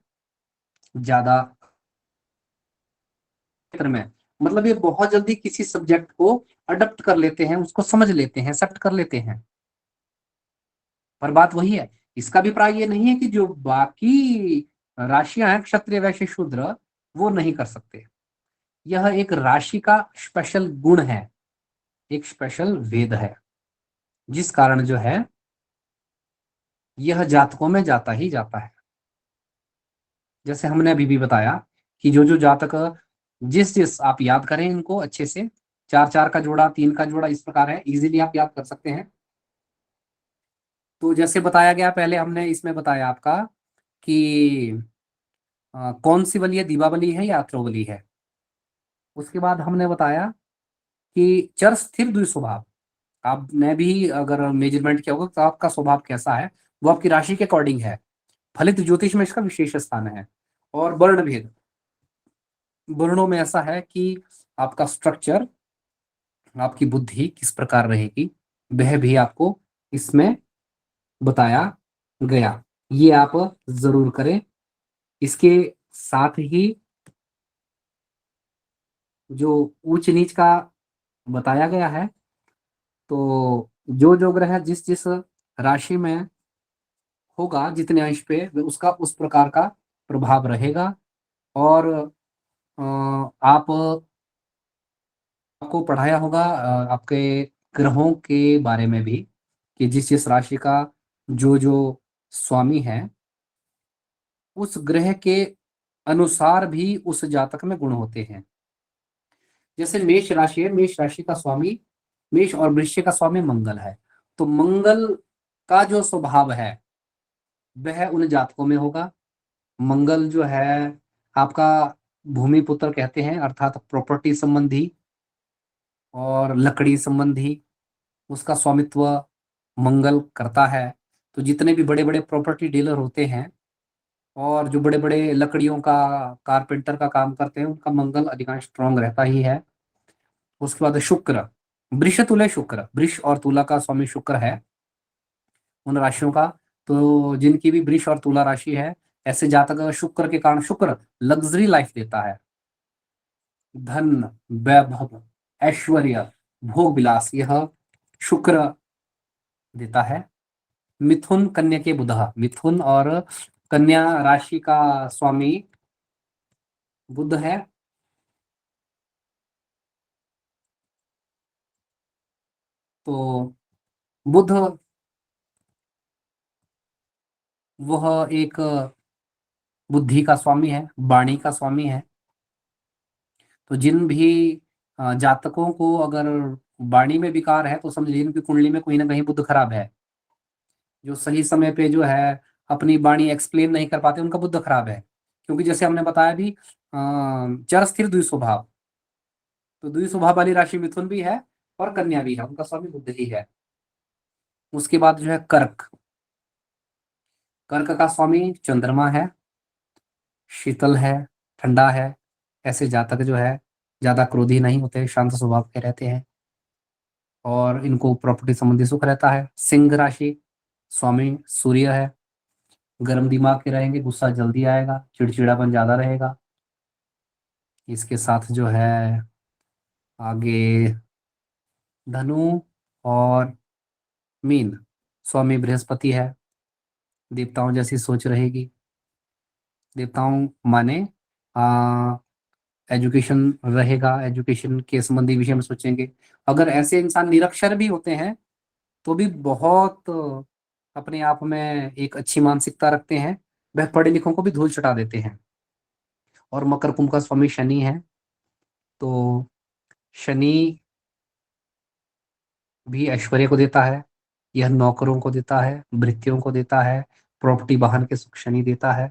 ज्यादा क्षेत्र में, मतलब ये बहुत जल्दी किसी सब्जेक्ट को अडॉप्ट कर लेते हैं, उसको समझ लेते हैं, एक्सेप्ट कर लेते हैं। पर बात वही है, इसका अभिप्राय ये नहीं है कि जो बाकी राशियां हैं, क्षत्रिय वैश्य शूद्र, वो नहीं कर सकते। यह एक राशि का स्पेशल गुण है, एक स्पेशल वेद है, जिस कारण जो है यह जातकों में जाता ही जाता है। जैसे हमने अभी भी बताया कि जो जो जातक, जिस जिस आप याद करें इनको अच्छे से, 4 4 का जोड़ा, 3 का जोड़ा, इस प्रकार है, इजीली आप याद कर सकते हैं। तो जैसे बताया गया, पहले हमने इसमें बताया आपका कि कौन सी बली है, दीपावली है या अत्रोबली है। उसके बाद हमने बताया कि चर स्थिर द्विस्वभाव। आपने भी अगर मेजरमेंट किया होगा तो आपका स्वभाव कैसा है वो आपकी राशि के अकॉर्डिंग है। फलित ज्योतिष में इसका विशेष स्थान है। और वर्ण भेद, वर्णों में ऐसा है कि आपका स्ट्रक्चर, आपकी बुद्धि किस प्रकार रहेगी, वह भी आपको इसमें बताया गया। ये आप जरूर करें। इसके साथ ही जो ऊंच नीच का बताया गया है, तो जो जो ग्रह जिस जिस राशि में होगा, जितने अंश पे, उसका उस प्रकार का प्रभाव रहेगा। और आप आपको पढ़ाया होगा आपके ग्रहों के बारे में भी, कि जिस जिस राशि का जो जो स्वामी है, उस ग्रह के अनुसार भी उस जातक में गुण होते हैं। जैसे मेष राशि है, मेष राशि का स्वामी, मेष और वृश्चिक का स्वामी मंगल है। तो मंगल का जो स्वभाव है वह उन जातकों में होगा। मंगल जो है आपका भूमि पुत्र कहते हैं, अर्थात प्रॉपर्टी संबंधी और लकड़ी संबंधी, उसका स्वामित्व मंगल करता है। तो जितने भी बड़े बड़े प्रॉपर्टी डीलर होते हैं और जो बड़े बड़े लकड़ियों का, कारपेंटर का काम करते हैं, उनका मंगल अधिकांश स्ट्रॉन्ग रहता ही है। उसके बाद शुक्र, वृष तुल्य शुक्र, वृष और तुला का स्वामी शुक्र है उन राशियों का। तो जिनकी भी वृष और तुला राशि है, ऐसे जातक शुक्र के कारण, शुक्र लग्जरी लाइफ देता है, धन, वैभव, ऐश्वर्य, भोग विलास, यह शुक्र देता है। मिथुन कन्या के बुध, मिथुन और कन्या राशि का स्वामी बुध है। तो बुध वह एक बुद्धि का स्वामी है, वाणी का स्वामी है। तो जिन भी जातकों को अगर वाणी में विकार है तो समझ लीजिए उनकी कुंडली में कहीं ना कहीं बुध खराब है। जो सही समय पे जो है अपनी वाणी एक्सप्लेन नहीं कर पाते, उनका बुध खराब है। क्योंकि जैसे हमने बताया भी, चर स्थिर द्विस्वभाव, तो द्विस्वभाव वाली राशि मिथुन भी है और कन्या भी है, उनका स्वामी बुध ही है। उसके बाद जो है कर्क, कर्क का स्वामी चंद्रमा है, शीतल है, ठंडा है। ऐसे जातक जो है ज्यादा क्रोधी नहीं होते, शांत स्वभाव के रहते हैं और इनको प्रॉपर्टी संबंधी सुख रहता है। सिंह राशि स्वामी सूर्य है, गर्म दिमाग के रहेंगे, गुस्सा जल्दी आएगा, चिड़चिड़ापन ज्यादा रहेगा। इसके साथ जो है आगे धनु और मीन स्वामी बृहस्पति है, देवताओं जैसी सोच रहेगी। देवताओं माने एजुकेशन रहेगा, एजुकेशन के संबंधी विषय में सोचेंगे। अगर ऐसे इंसान निरक्षर भी होते हैं तो भी बहुत अपने आप में एक अच्छी मानसिकता रखते हैं, वह पढ़े लिखों को भी धूल चटा देते हैं। और मकर कुंभ का स्वामी शनि है, तो शनि भी ऐश्वर्य को देता है, यह नौकरों को देता है, भृत्यों को देता है, प्रॉपर्टी वाहन के सुख शनि देता है।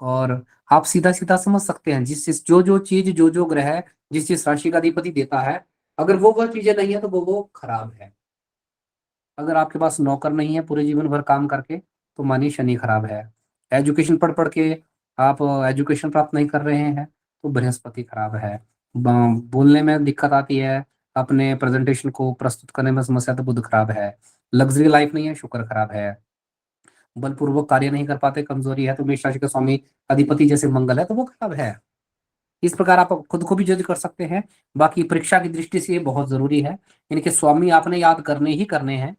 और आप सीधा सीधा समझ सकते हैं, जिस जो चीज जो ग्रह जिस राशि का अधिपति देता है, अगर वो चीजें नहीं है तो वो खराब है। अगर आपके पास नौकर नहीं है पूरे जीवन भर काम करके, तो मानिए शनि खराब है। एजुकेशन पढ़ के आप एजुकेशन प्राप्त नहीं कर रहे हैं तो बृहस्पति खराब है। बोलने में दिक्कत आती है, अपने प्रेजेंटेशन को प्रस्तुत करने में समस्या, तो बुध खराब है। लग्जरी लाइफ नहीं है, शुक्र खराब है। बलपूर्वक कार्य नहीं कर पाते, कमजोरी है, तो मेष राशि का स्वामी अधिपति जैसे मंगल है तो वो खराब है। इस प्रकार आप खुद को भी जज कर सकते हैं। बाकी परीक्षा की दृष्टि से ये बहुत जरूरी है, इनके स्वामी आपने याद करने ही करने हैं,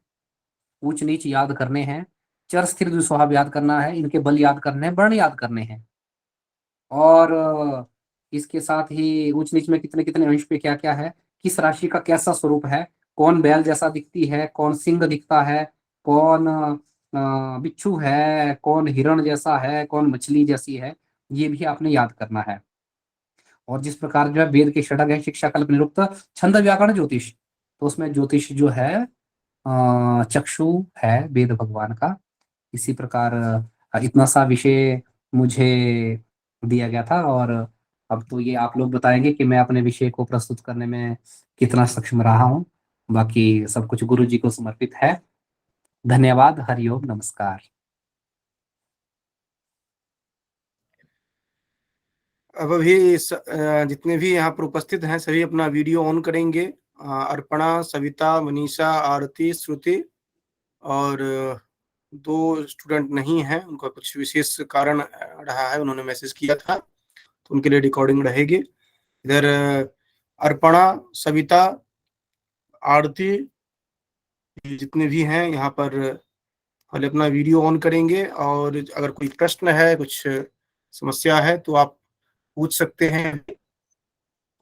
ऊंच नीच याद करने हैं, चर स्थिर द्विस्वभाव याद करना है, इनके बल याद करने हैं, वर्ण याद करने हैं। और इसके साथ ही ऊंच नीच में कितने कितने अंश पे क्या क्या है, किस राशि का कैसा स्वरूप है, कौन बैल जैसा दिखती है, कौन सिंह दिखता है, कौन बिच्छू है, कौन हिरण जैसा है, कौन मछली जैसी है, ये भी आपने याद करना है। और जिस प्रकार जो है वेद के षडंग है, शिक्षा, कल्प, निरुक्त, छंद, व्याकरण, ज्योतिष, तो उसमें ज्योतिष जो है चक्षु है वेद भगवान का। इसी प्रकार इतना सा विषय मुझे दिया गया था, और अब तो ये आप लोग बताएंगे कि मैं अपने विषय को प्रस्तुत करने में कितना सक्षम रहा हूँ। बाकी सब कुछ गुरु जी को समर्पित है। धन्यवाद। हरिओम, नमस्कार। अब अभी जितने भी यहाँ पर उपस्थित हैं सभी अपना वीडियो ऑन करेंगे। अर्पणा, सविता, मनीषा, आरती, श्रुति और दो स्टूडेंट नहीं हैं, उनका कुछ विशेष कारण रहा है, उन्होंने मैसेज किया था, तो उनके लिए रिकॉर्डिंग रहेगी। इधर अर्पणा, सविता, आरती, जितने भी हैं यहाँ पर पहले अपना वीडियो ऑन करेंगे, और अगर कोई प्रश्न है, कुछ समस्या है तो आप पूछ सकते हैं।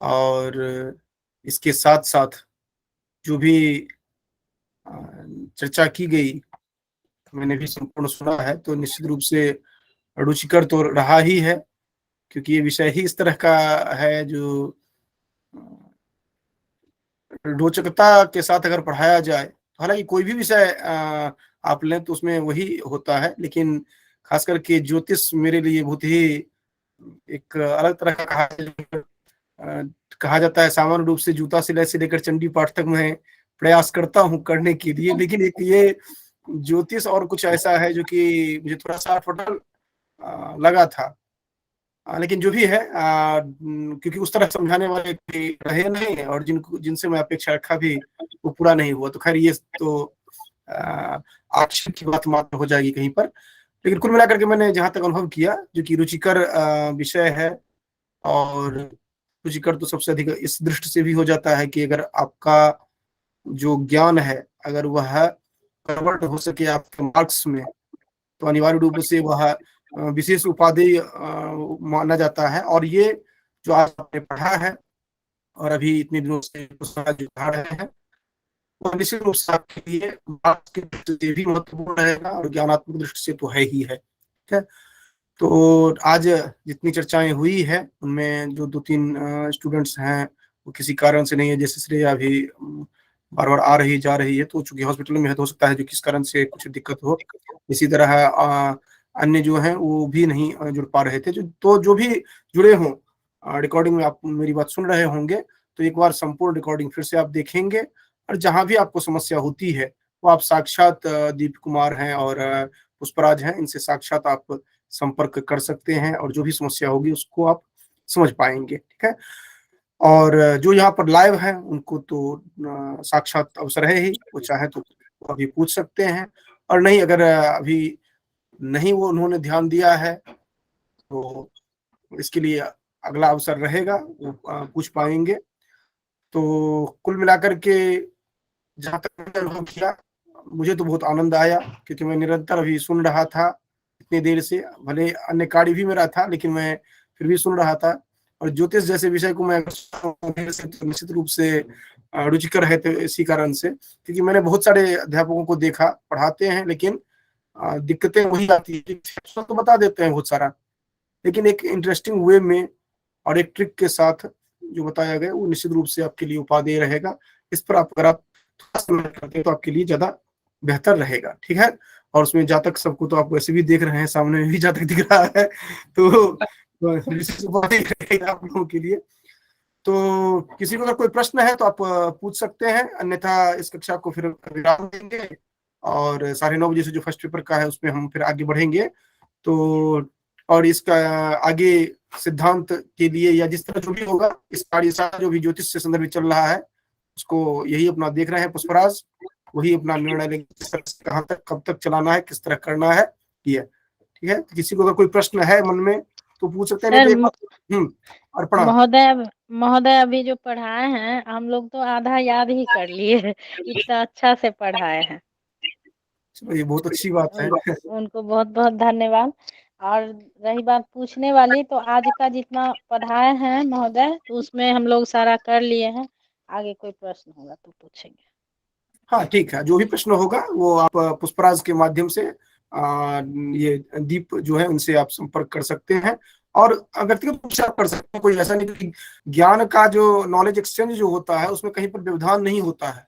और इसके साथ साथ जो भी चर्चा की गई मैंने भी संपूर्ण सुना है, तो निश्चित रूप से रुचिकर तो रहा ही है, क्योंकि ये विषय ही इस तरह का है जो रोचकता के साथ अगर पढ़ाया जाए, हालांकि कोई भी विषय आप लें तो उसमें वही होता है, लेकिन खास करके ज्योतिष मेरे लिए बहुत ही एक अलग तरह का कहा जाता है। सामान्य रूप से जूता सिलाई से लेकर चंडी पाठ तक मैं प्रयास करता हूँ करने के लिए, लेकिन एक ये ज्योतिष और कुछ ऐसा है जो कि मुझे थोड़ा सा फटल लगा था। लेकिन जो भी है, क्योंकि उस तरह समझाने वाले रहे नहीं, और जिनसे मैं अपेक्षा रखा भी वो पूरा नहीं हुआ, तो खैर ये तो आक्षेप की बात मात्र हो जाएगी कहीं पर। लेकिन कुल मिलाकर के मैंने जहां तक अनुभव किया, जो कि रुचिकर विषय है, और रुचिकर तो सबसे अधिक इस दृष्टि से भी हो जाता है कि अगर आपका जो ज्ञान है अगर वह कन्वर्ट हो सके आपके मार्क्स में, तो अनिवार्य रूप से वह विशेष उपाधि माना जाता है। और ये जो आपने पढ़ा है और अभी इतने दिनों से जो पढ़ा रहे हैं, वो निश्चित रूप से आपके लिए मार्क्स की दृष्टि से भी महत्वपूर्ण रहेगा और ज्ञानात्मक दृष्टि से तो है ही है। ठीक है, तो आज जितनी चर्चाएं हुई है उनमें जो 2-3 स्टूडेंट्स हैं वो किसी कारण से नहीं है, जैसे श्रेया अभी बार बार आ रही जा रही है, तो चूंकि हॉस्पिटल में है तो हो सकता है जो किस कारण से कुछ दिक्कत हो। इसी तरह अन्य जो हैं वो भी नहीं जुड़ पा रहे थे। जो भी जुड़े हों, रिकॉर्डिंग में आप मेरी बात सुन रहे होंगे, तो एक बार संपूर्ण रिकॉर्डिंग फिर से आप देखेंगे, और जहां भी आपको समस्या होती है वो आप साक्षात दीप कुमार हैं और पुष्पराज हैं, इनसे साक्षात आप संपर्क कर सकते हैं और जो भी समस्या होगी उसको आप समझ पाएंगे। ठीक है, और जो यहाँ पर लाइव है उनको तो साक्षात अवसर है ही, वो चाहे तो अभी पूछ सकते हैं, और नहीं अगर अभी नहीं वो उन्होंने ध्यान दिया है तो इसके लिए अगला अवसर रहेगा, वो पूछ पाएंगे। तो कुल मिलाकर के जहाँ तक मैंने अनुभव किया, मुझे तो बहुत आनंद आया, क्योंकि मैं निरंतर अभी सुन रहा था इतनी देर से, भले अन्य कार्य भी मेरा था लेकिन मैं फिर भी सुन रहा था। और ज्योतिष जैसे विषय को मैं तो निश्चित रूप से रुचिकर है, तो इसी कारण से, क्योंकि मैंने बहुत सारे अध्यापकों को देखा पढ़ाते हैं, लेकिन दिक्कतें वही आती है, तो बता देते हैं बहुत सारा, लेकिन एक इंटरेस्टिंग वे में और एक ट्रिक के साथ जो बताया गया वो निश्चित रूप से आपके लिए उपादेय रहेगा। इस पर आप अगर आप थोड़ा समय करते हैं तो आपके लिए ज्यादा बेहतर रहेगा। ठीक है, और उसमें जातक सबको तो आप वैसे भी देख रहे हैं, सामने में भी जातक दिख रहा है, तो विशेष उपादेय रहेगा आप लोगों के लिए। तो किसी को अगर कोई प्रश्न है तो आप पूछ सकते हैं, अन्यथा इस कक्षा को फिर विराम देंगे और 9:30 बजे से जो फर्स्ट पेपर का है उसमें हम फिर आगे बढ़ेंगे। तो और इसका आगे सिद्धांत के लिए या जिस तरह जो भी होगा, इस कार्य सारा जो भी ज्योतिष से संदर्भित चल रहा है उसको यही अपना देख रहे हैं पुष्पराज, वही अपना निर्णय लेंगे किस तरह से, कहाँ तक, कब तक चलाना है, किस तरह करना है ये। ठीक है, किसी को अगर कोई प्रश्न है मन में तो पूछ सकते हैं, नहीं तो अर्पणा। महोदय अभी जो पढ़ाए हैं हम लोग तो आधा याद ही कर लिए इतना अच्छा से पढ़ाए हैं। चलो ये बहुत अच्छी बात है। उनको बहुत बहुत धन्यवाद। और रही बात पूछने वाली, तो आज का जितना पढ़ाए हैं महोदय तो उसमें हम लोग सारा कर लिए हैं, आगे कोई प्रश्न होगा तो पूछेंगे। हाँ ठीक है, जो भी प्रश्न होगा वो आप पुष्पराज के माध्यम से ये दीप जो है उनसे आप संपर्क कर सकते हैं, और व्यक्तिगत रूप से आप कर सकते हैं। कोई ऐसा नहीं कि ज्ञान का जो नॉलेज एक्सचेंज जो होता है उसमें कहीं पर व्यवधान नहीं होता है,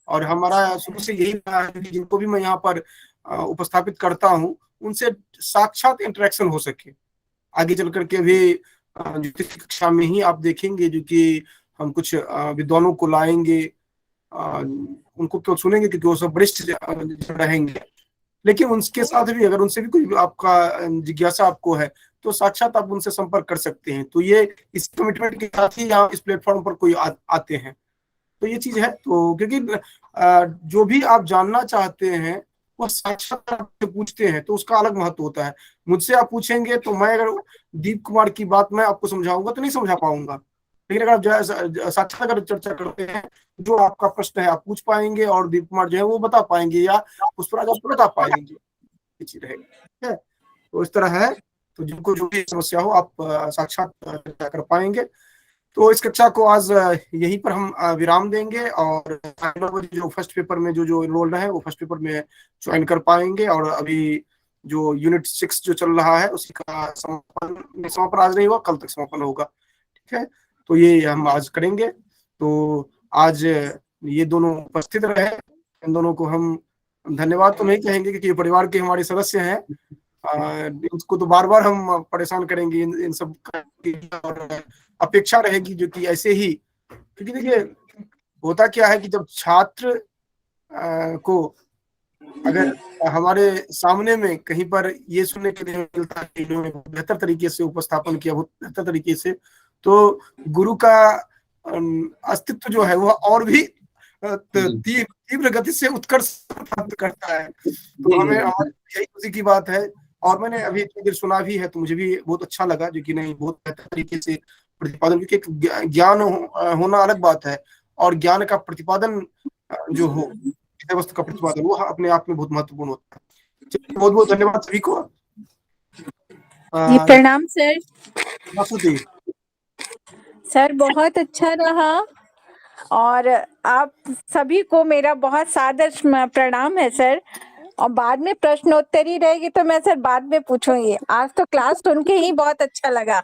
और हमारा शुरू से यही रहा है कि जिनको भी मैं यहाँ पर उपस्थापित करता हूँ उनसे साक्षात इंटरेक्शन हो सके। आगे चल करके भी ज्योतिष कक्षा में ही आप देखेंगे जो कि हम कुछ विद्वानों को लाएंगे, उनको क्यों सुनेंगे क्योंकि वो सब वरिष्ठ रहेंगे, लेकिन उनके साथ भी अगर उनसे भी कोई आपका जिज्ञासा आपको है तो साक्षात आप उनसे संपर्क कर सकते हैं। तो ये इस कमिटमेंट के साथ ही यहाँ इस प्लेटफॉर्म पर कोई आते हैं, तो ये चीज है। तो क्योंकि जो भी आप जानना चाहते हैं वो साक्षात आपसे पूछते हैं तो उसका अलग महत्व होता है। मुझसे आप पूछेंगे तो मैं अगर दीप कुमार की बात मैं आपको समझाऊंगा तो नहीं समझा पाऊंगा, लेकिन अगर आप साक्षात अगर चर्चा करते हैं जो आपका प्रश्न है आप पूछ पाएंगे और दीप कुमार जो है वो बता पाएंगे या पुष्पराज आपको बता पाएंगे, ये चीज रहेगा। तो इस तरह है, तो जिनको जो भी समस्या हो आप साक्षात चर्चा कर पाएंगे। तो इस कक्षा को आज यहीं पर हम विराम देंगे, और जो फर्स्ट पेपर में जो एनरोल्ड है वो फर्स्ट पेपर में ज्वाइन कर पाएंगे, और अभी जो यूनिट 6 जो चल रहा है उसी का समापन आज नहीं हुआ, कल तक समापन होगा। ठीक है, तो ये हम आज करेंगे। तो आज ये दोनों उपस्थित रहे, इन दोनों को हम धन्यवाद तो नहीं कहेंगे क्योंकि परिवार के हमारे सदस्य हैं, इसको तो बार बार हम परेशान करेंगे इन सब और अपेक्षा रहेगी जो कि ऐसे ही, क्योंकि देखिए होता क्या है कि जब छात्र को अगर हमारे सामने में कहीं पर ये सुनने के लिए मिलता है कि इन्होंने बेहतर तरीके से उपस्थापन किया, बहुत बेहतर तरीके से, तो गुरु का अस्तित्व जो है वह और भी तीव्र गति से उत्कर्ष प्राप्त करता है। तो हमें यही खुशी की बात है, और मैंने अभी इतनी देर सुना भी है तो मुझे भी बहुत अच्छा लगा, जो कि नहीं बहुत बेहतर तरीके से प्रतिपादन, क्योंकि एक ज्ञान होना अलग बात है, और ज्ञान का प्रतिपादन जो हो, वस्तु का प्रतिपादन, वो अपने आप में बहुत महत्वपूर्ण होता है। बहुत बहुत धन्यवाद सभी को। जी प्रणाम सर। मासूदी सर बहुत अच्छा रहा, और आप सभी को मेरा बहुत सादर प्रणाम है सर। और बाद में प्रश्नोत्तरी रहेगी तो मैं सर बाद में पूछूंगी, आज तो क्लास सुन के ही बहुत अच्छा लगा।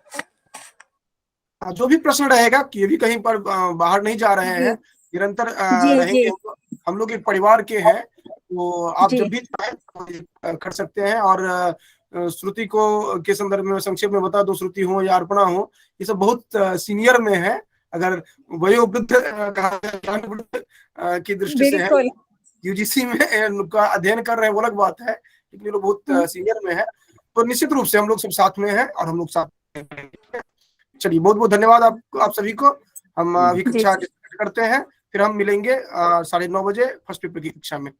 जो भी प्रश्न रहेगा, कि भी कहीं पर बाहर नहीं जा रहे हैं, निरंतर जी रहेंगे। जी हम लोग एक परिवार के हैं, तो आप जी जब भी चाहें तो कर सकते हैं। और श्रुति को के संदर्भ में संक्षेप में बता दूं, श्रुति हो या अर्पणा हो, ये सब बहुत सीनियर में है। अगर वयोवृद्ध कहा जाए, ज्ञानवृद्ध की दृष्टि से है, बिल्कुल यूजीसी में उनका अध्ययन कर रहे हैं, वो अलग बात है, लेकिन ये लोग बहुत सीनियर में है। तो निश्चित रूप से हम लोग सब साथ में हैं, और हम लोग साथ में हैं। चलिए, बहुत बहुत धन्यवाद आप सभी को। हम अभी जी कक्षा करते हैं, फिर हम मिलेंगे 9:30 बजे फर्स्ट पेपर की कक्षा में।